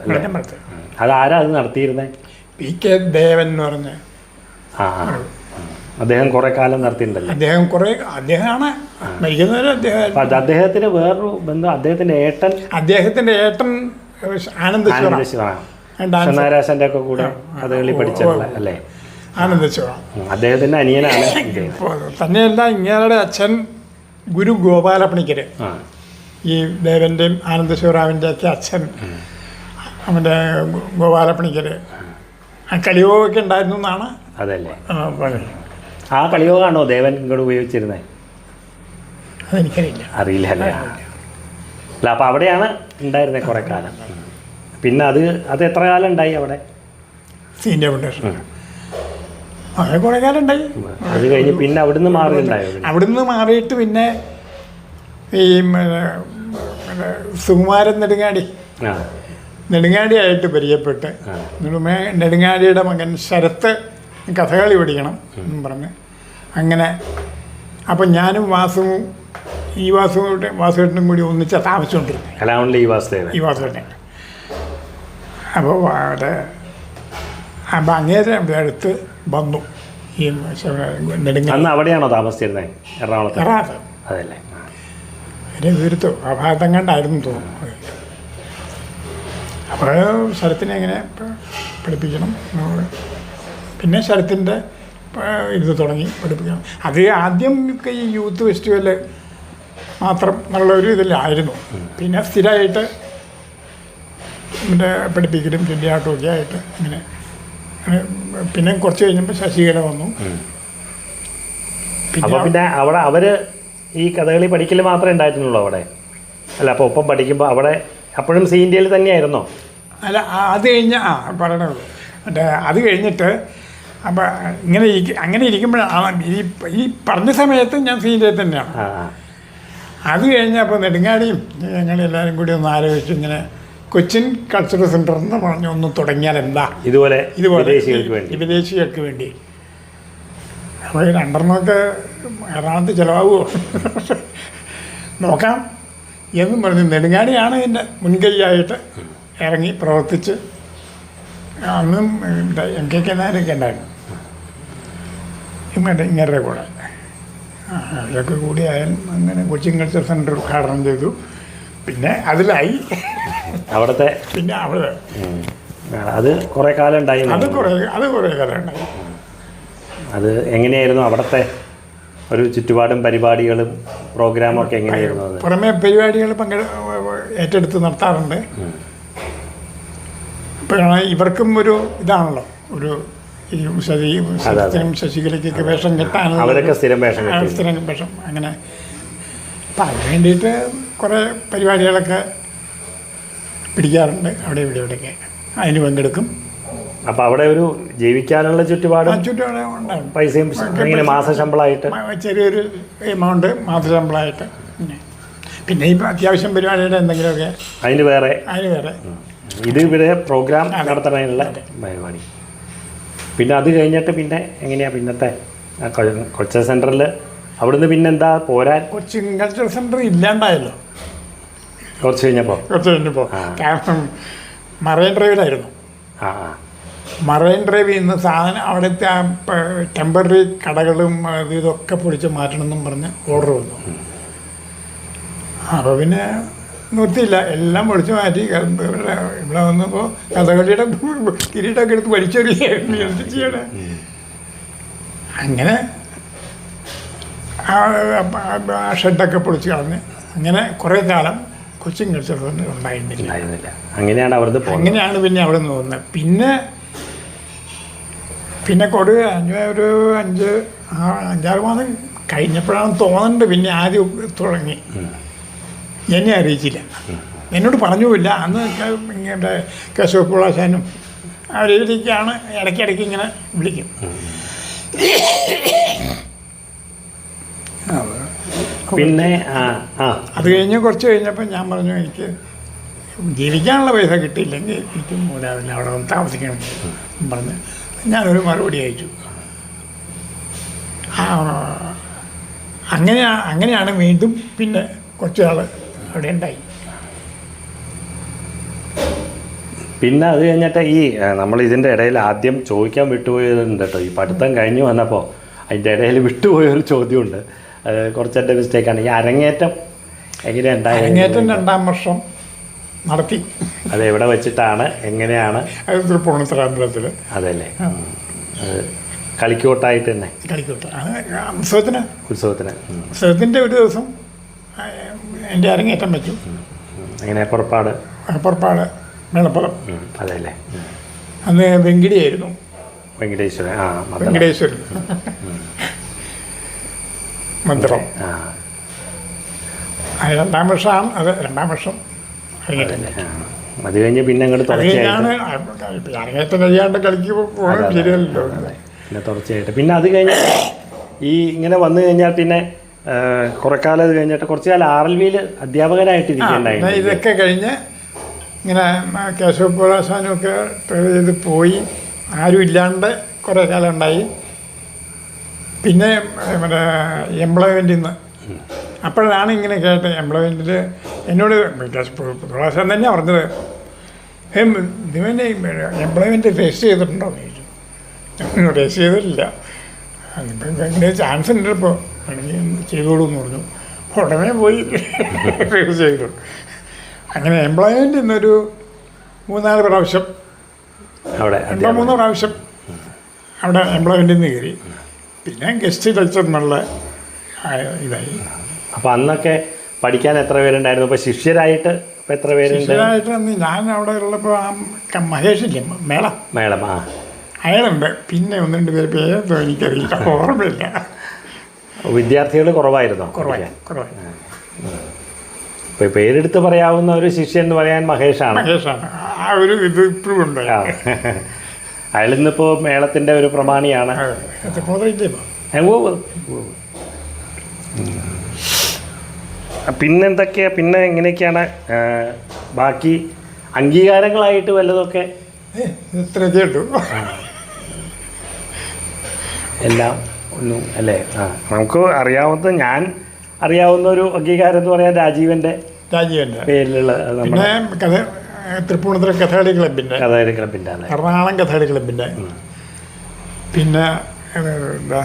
Speaker 2: അതാരാ അത് നടത്തിയിരുന്നത്?
Speaker 3: PK ദേവൻ എന്ന് പറഞ്ഞ
Speaker 2: അദ്ദേഹം കുറെ കാലം നടത്തിയിട്ടുണ്ടല്ലോ.
Speaker 3: അദ്ദേഹമാണ് മരിക്കുന്നവരെ.
Speaker 2: അദ്ദേഹത്തിന് വേറൊരു ബന്ധം, അദ്ദേഹത്തിന്റെ ഏട്ടൻ
Speaker 3: ആനന്ദ്
Speaker 2: നാരാശന്റെ ഒക്കെ കൂടെ കഥകളി പഠിച്ചിട്ടുള്ള അല്ലേ?
Speaker 3: ആനന്ദ് ശിവ
Speaker 2: അദ്ദേഹത്തിന്റെ അനിയനാണ്.
Speaker 3: തന്നെയല്ല, ഇങ്ങയുടെ അച്ഛൻ ഗുരു ഗോപാലപ്പണിക്കര്, ഈ ദേവന്റെയും ആനന്ദ ശിവറാവിൻ്റെ ഒക്കെ അച്ഛൻ അവൻ്റെ ഗോപാലപ്പണിക്കര് ആ കളിയോഗമൊക്കെ ഉണ്ടായിരുന്നു എന്നാണ്.
Speaker 2: അതല്ലേ, ആ കളിയോഗമാണോ ദേവൻ ഇങ്ങോട്ട് ഉപയോഗിച്ചിരുന്നത്?
Speaker 3: അതെനിക്കറിയില്ല.
Speaker 2: അറിയില്ല അല്ലേ? അല്ല, അപ്പോൾ അവിടെയാണ് ഉണ്ടായിരുന്നത് കുറേ കാലം. പിന്നെ അത് എത്ര കാലം ഉണ്ടായി അവിടെ?
Speaker 3: സി ഇന്ത്യ ഫൗണ്ടേഷൻ അങ്ങനെ കുറേ കാലം ഉണ്ടായി.
Speaker 2: അത് കഴിഞ്ഞ് പിന്നെ അവിടുന്ന് മാറിയിട്ടുണ്ടായോ?
Speaker 3: അവിടുന്ന് മാറിയിട്ട് പിന്നെ ഈ സുകുമാരൻ നെടുങ്ങാടിയായിട്ട് പരിചയപ്പെട്ട്, നെടുങ്ങാടിയുടെ മകൻ ശരത്ത് കഥകളി പഠിക്കണം എന്നും പറഞ്ഞ് അങ്ങനെ. അപ്പം ഞാനും വാസുവേട്ടനും കൂടി ഒന്നിച്ച താമസിച്ചുകൊണ്ടിരുന്നത്. ഈ വാസുവേട്ടൻ അപ്പോൾ അപ്പം അങ്ങേരെ അടുത്ത് വന്നു. ഈ
Speaker 2: നെടുങ്ങാടി അവിടെയാണോ താമസിച്ചിരുന്നത്? എറണാകുളത്ത്. അതല്ലേ,
Speaker 3: വീർത്തോ ആ ഭാഗത്ത് കണ്ടായിരുന്നു തോന്നുന്നു. അപ്പോൾ ശരത്തിനെ എങ്ങനെ പഠിപ്പിക്കണം നമ്മൾ, പിന്നെ ശരത്തിൻ്റെ ഇത് തുടങ്ങി പഠിപ്പിക്കണം. അത് ആദ്യം ഈ യൂത്ത് ഫെസ്റ്റിവല് മാത്രം നല്ലൊരു ഇതിലായിരുന്നു. പിന്നെ സ്ഥിരമായിട്ട് പഠിപ്പിക്കലും ചെല്ലിയാട്ടം ഒക്കെ ആയിട്ട് ഇങ്ങനെ. പിന്നെ കുറച്ച് കഴിഞ്ഞപ്പോൾ ശശികല വന്നു.
Speaker 2: പിന്നെ അവിടെ അവര് ഈ കഥകളി പഠിക്കൽ മാത്രമേ ഉണ്ടായിട്ടുള്ളൂ അവിടെ? അല്ല, അപ്പോൾ ഒപ്പം പഠിക്കുമ്പോൾ അവിടെ അപ്പോഴും സി ഇന്ത്യയിൽ തന്നെയായിരുന്നോ?
Speaker 3: അല്ല, അത് കഴിഞ്ഞ് പറയണുള്ളൂ. അത് കഴിഞ്ഞിട്ട് അപ്പം അങ്ങനെ ഇരിക്കുമ്പോഴാണ് ഈ പറഞ്ഞ സമയത്ത് ഞാൻ സി ഇന്ത്യയിൽ തന്നെയാണ്. അത് കഴിഞ്ഞപ്പോൾ നെടുങ്ങാടിയും ഞങ്ങളെല്ലാവരും കൂടി ഒന്ന് ആലോചിച്ചു, ഇങ്ങനെ കൊച്ചിൻ കൾച്ചറൽ സെൻ്റർ എന്ന് പറഞ്ഞ് ഒന്ന് തുടങ്ങിയാൽ എന്താ, ഇതുപോലെ വിദേശികൾക്ക് വേണ്ടി. അപ്പോൾ ഈ രണ്ടെണ്ണമൊക്കെ എറണാകുളത്ത് ചിലവാകുമോ നോക്കാം എന്നും പറഞ്ഞ് നെടുങ്ങാടിയാണ് ഇതിൻ്റെ മുൻകൈയായിട്ട് ഇറങ്ങി പ്രവർത്തിച്ച്. അന്നും MK നായരൊക്കെ ഉണ്ടായിരുന്നു ഇങ്ങരുടെ കൂടെ. അവരൊക്കെ കൂടിയായാലും അങ്ങനെ കൊച്ചിൻ കൾച്ചർ സെൻ്റർ ഉദ്ഘാടനം ചെയ്തു. പിന്നെ അതിലായി
Speaker 2: അവിടുത്തെ.
Speaker 3: പിന്നെ അവിടെ
Speaker 2: അത് കുറേ കാലം ഉണ്ടായി.
Speaker 3: അത് കുറേ കാലം ഉണ്ടായി.
Speaker 2: അത് എങ്ങനെയായിരുന്നു അവിടുത്തെ ഒരു ചുറ്റുപാടും പരിപാടികളും പ്രോഗ്രാമും ഒക്കെ എങ്ങനെയായിരുന്നു?
Speaker 3: പുറമെ പരിപാടികൾ ഏറ്റെടുത്ത് നടത്താറുണ്ട്. ഇപ്പോഴാണ് ഇവർക്കും ഒരു ഇതാണല്ലോ, ഒരു ഈ ശശികലയ്ക്കൊക്കെ വേഷം കെട്ടാനുള്ള
Speaker 2: അവരൊക്കെ സ്ഥിരം വേഷം
Speaker 3: അങ്ങനെ. അപ്പം അതിന് വേണ്ടിയിട്ട് കുറേ പരിപാടികളൊക്കെ പിടിക്കാറുണ്ട് അവിടെ ഇവിടെയൊക്കെ. അതിന് പങ്കെടുക്കും.
Speaker 2: അപ്പോൾ അവിടെ ഒരു ജീവിക്കാനുള്ള ചുറ്റുപാട്
Speaker 3: ഉണ്ടാകും.
Speaker 2: പൈസയും മാസശമ്പളമായിട്ട്
Speaker 3: ചെറിയൊരു എമൗണ്ട് മാസശമ്പളമായിട്ട്. പിന്നെ ഇപ്പോൾ അത്യാവശ്യം പരിപാടിയുടെ എന്തെങ്കിലുമൊക്കെ
Speaker 2: അതിന് വേറെ. ഇത് ഇവിടെ പ്രോഗ്രാം നടത്തണതിനുള്ള പരിപാടി. പിന്നെ അത് കഴിഞ്ഞിട്ട് പിന്നെ എങ്ങനെയാണ് പിന്നത്തെ കൊച്ചിൻ സെൻറ്ററിൽ അവിടുന്ന് പിന്നെന്താ പോരാൻ?
Speaker 3: കൊച്ചിൻ കൾച്ചറൽ സെൻറ്റർ ഇല്ലാണ്ടായല്ലോ
Speaker 2: കുറച്ച് കഴിഞ്ഞപ്പോൾ.
Speaker 3: കാരണം മറൈൻ ഡ്രൈവിലായിരുന്നു. മറൈൻ ഡ്രൈവിൽ നിന്ന് സാധനം അവിടുത്തെ ആ ടെമ്പററി കടകളും അത് ഇതൊക്കെ പൊളിച്ച് മാറ്റണമെന്നും പറഞ്ഞ് ഓർഡർ വന്നു. അപ്പോൾ പിന്നെ നിർത്തിയില്ല, എല്ലാം പൊളിച്ച് മാറ്റി. ഇവിടെ വന്നപ്പോൾ കഥകളിയുടെ കിരീടമൊക്കെ എടുത്ത് വലിച്ചെറിയായിരുന്നു. എന്ത് ചെയ്യണേ? അങ്ങനെ ആ ഷെഡൊക്കെ പൊളിച്ച് കളഞ്ഞ് അങ്ങനെ കുറേ കാലം കൊച്ചിൻ കൾച്ചർ ഉണ്ടായിരുന്നില്ല.
Speaker 2: അങ്ങനെയാണ് അവിടുന്ന്
Speaker 3: അങ്ങനെയാണ് പിന്നെ അവിടെ നിന്ന് പോകുന്നത്. പിന്നെ ഒരു 5-6 മാസം കഴിഞ്ഞപ്പോഴാണ് തോന്നുന്നുണ്ട് പിന്നെ ആദ്യം തുടങ്ങി. എന്നെ അറിയിച്ചില്ല, എന്നോട് പറഞ്ഞുമില്ല. അന്ന് ഇങ്ങനെ കേശവപിള്ളാശാനും അവരിലേക്കാണ് ഇടയ്ക്കിടയ്ക്ക് ഇങ്ങനെ വിളിക്കും.
Speaker 2: പിന്നെ
Speaker 3: അത് കഴിഞ്ഞ് കുറച്ച് കഴിഞ്ഞപ്പോൾ ഞാൻ പറഞ്ഞു, എനിക്ക് ജീവിക്കാനുള്ള പൈസ കിട്ടിയില്ലെങ്കിൽ എനിക്ക് മൂലാവില്ല, അവിടെ വന്ന് താമസിക്കണം പറഞ്ഞ് ഞാനൊരു മറുപടി അയച്ചു. അങ്ങനെയാണ് വീണ്ടും പിന്നെ കുറച്ചാൾ അവിടെ ഉണ്ടായി.
Speaker 2: പിന്നെ അത് കഴിഞ്ഞിട്ട് ഈ നമ്മൾ ഇതിൻ്റെ ഇടയിൽ ആദ്യം ചോദിക്കാൻ വിട്ടുപോയതുണ്ട് കേട്ടോ. ഈ പഠിത്തം കഴിഞ്ഞ് വന്നപ്പോൾ അതിൻ്റെ ഇടയിൽ വിട്ടുപോയൊരു ചോദ്യമുണ്ട്, കുറച്ചെൻ്റെ മിസ്റ്റേക്കാണ്. ഈ അരങ്ങേറ്റം എങ്ങനെയുണ്ടായി?
Speaker 3: അരങ്ങേറ്റം 2ാം വർഷം നടത്തി.
Speaker 2: അത് എവിടെ വെച്ചിട്ടാണ്, എങ്ങനെയാണ്?
Speaker 3: അത് തൃപ്പൂണിത്തുറ.
Speaker 2: അതല്ലേ, കളിക്കോട്ടായിട്ട് തന്നെ.
Speaker 3: കളിക്കോട്ട് ഉത്സവത്തിൻ്റെ ഒരു ദിവസം എൻ്റെ അരങ്ങേറ്റം വെച്ചു.
Speaker 2: അങ്ങനെ പുറപ്പാട്
Speaker 3: മേളപ്പുറം.
Speaker 2: അതെല്ലേ,
Speaker 3: അന്ന് വെങ്കിടിയായിരുന്നു.
Speaker 2: വെങ്കടേശ്വരൻ
Speaker 3: മന്ത്രം. 2ാം വർഷമാണ് അത്. 2ാം വർഷം
Speaker 2: അത് കഴിഞ്ഞ് പിന്നെ അങ്ങോട്ട്
Speaker 3: അരങ്ങേറ്റം കഴിയാണ്ട് കളിക്ക് പോകണം ശരിയല്ലോ.
Speaker 2: പിന്നെ തുടർച്ചയായിട്ട് പിന്നെ അത് കഴിഞ്ഞ് ഈ ഇങ്ങനെ വന്നു കഴിഞ്ഞാൽ പിന്നെ കുറെ കാലം അത് കഴിഞ്ഞിട്ട് കുറച്ച് കാലം RLVയിൽ അധ്യാപകനായിട്ട് ഇരിക്കേണ്ടായിരുന്നു.
Speaker 3: ഇതൊക്കെ കഴിഞ്ഞ് ഇങ്ങനെ കേശവപിള്ളാശാനുമൊക്കെ ഇത് പോയി, ആരും ഇല്ലാണ്ട് കുറേ കാലം ഉണ്ടായി. പിന്നെ മറ്റേ എംപ്ലോയ്മെൻറ്റിൽ നിന്ന് അപ്പോഴാണ് ഇങ്ങനെ കേട്ടത്. എംപ്ലോയ്മെൻറ്റിൽ എന്നോട് പിള്ളാശാൻ തന്നെയാണ് പറഞ്ഞത്, ഇവനെ എംപ്ലോയ്മെൻറ്റ് രജിസ്റ്റർ ചെയ്തിട്ടുണ്ടോ എന്ന് ചോദിച്ചു. രജിസ്റ്റർ ചെയ്തിട്ടില്ല, അതിൻ്റെ ചാൻസ് ഉണ്ട്, ഇപ്പോൾ വേണമെങ്കിൽ ചെയ്തോളൂ എന്ന് പറഞ്ഞു. ഉടനെ പോയി രജിസ്റ്റർ ചെയ്തു. അങ്ങനെ എംപ്ലോയ്മെൻറ്റിൽ നിന്നൊരു 3-4 പ്രാവശ്യം, 2-3 പ്രാവശ്യം അവിടെ എംപ്ലോയ്മെൻറ്റിൽ നിന്ന് കയറി. പിന്നെ ഗസ്റ്റ് ലെക്ചർ എന്നുള്ള ഇതായി.
Speaker 2: അപ്പോൾ അന്നൊക്കെ പഠിക്കാൻ എത്ര പേരുണ്ടായിരുന്നു? ഇപ്പോൾ ശിഷ്യരായിട്ട് ഇപ്പോൾ എത്ര പേരുണ്ട്?
Speaker 3: ശിഷ്യരായിട്ട് ഞാൻ അവിടെ ഉള്ളപ്പോൾ മഹേഷില്ലേ, മേളം അയാളുണ്ട്. പിന്നെ 1-2 പേര് പേരൊന്നും എനിക്കറിയില്ല, ഓർമ്മയില്ല.
Speaker 2: വിദ്യാർത്ഥികൾ കുറവായിരുന്നോ?
Speaker 3: കുറവായി.
Speaker 2: ഇപ്പോൾ പേരെടുത്ത് പറയാവുന്ന ഒരു ശിഷ്യൻ എന്ന് പറയാൻ മഹേഷാണ്.
Speaker 3: ആ ഒരു ഇത് ഇപ്പോഴും ഉണ്ട്.
Speaker 2: അയാളിന്നിപ്പോൾ മേളത്തിൻ്റെ ഒരു പ്രമാണിയാണ്. പിന്നെന്തൊക്കെയാ, പിന്നെ എങ്ങനെയൊക്കെയാണ് ബാക്കി അംഗീകാരങ്ങളായിട്ട് വല്ലതൊക്കെ? എല്ലാം ഒന്നും അല്ലേ? നമുക്ക് അറിയാവുന്നത്, ഞാൻ അറിയാവുന്ന ഒരു അംഗീകാരം എന്ന് പറയാൻ രാജീവൻ്റെ പേരിലുള്ള
Speaker 3: നമ്മുടെ തൃപ്പൂണിത്തുറ കഥകളി ക്ലബിൻ്റെ എറണാകുളം കഥകളി ക്ലബിൻ്റെ, പിന്നെ എന്താ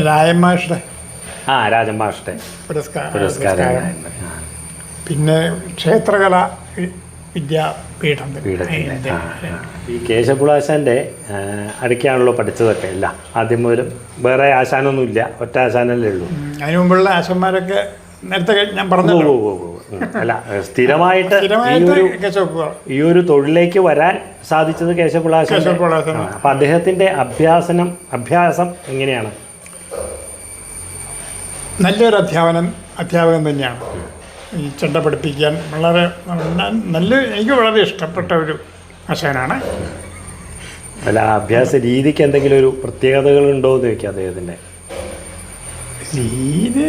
Speaker 3: രാജൻ മാഷ്ടെ പുരസ്കാരം, പിന്നെ ക്ഷേത്രകല വിദ്യാപീഠത്തിൽ.
Speaker 2: ഈ കേശവപിള്ളാശാൻ്റെ അടുക്കാണല്ലോ പഠിച്ചതൊക്കെ അല്ല? ആദ്യം മുതലും വേറെ ആശാനൊന്നുമില്ല, ഒറ്റ ആശാനല്ലേ ഉള്ളൂ?
Speaker 3: അതിനു മുമ്പുള്ള ആശാന്മാരൊക്കെ നേരത്തെ ഞാൻ പറഞ്ഞു.
Speaker 2: അല്ല, സ്ഥിരമായിട്ട് ഈ ഒരു തൊഴിലേക്ക് വരാൻ സാധിച്ചത് കേശവപിള്ളാശാൻ. അപ്പം അദ്ദേഹത്തിൻ്റെ അഭ്യാസം എങ്ങനെയാണ്?
Speaker 3: നല്ലൊരു അധ്യാപകൻ തന്നെയാണ്. ഈ ചെണ്ട പഠിപ്പിക്കാൻ വളരെ എനിക്ക് വളരെ ഇഷ്ടപ്പെട്ട ഒരു ആശാനാണ്.
Speaker 2: അല്ല, അഭ്യാസ രീതിക്ക് എന്തെങ്കിലും ഒരു പ്രത്യേകതകളുണ്ടോ എന്ന് ചോദിക്കാം അദ്ദേഹത്തിൻ്റെ?
Speaker 3: രീതി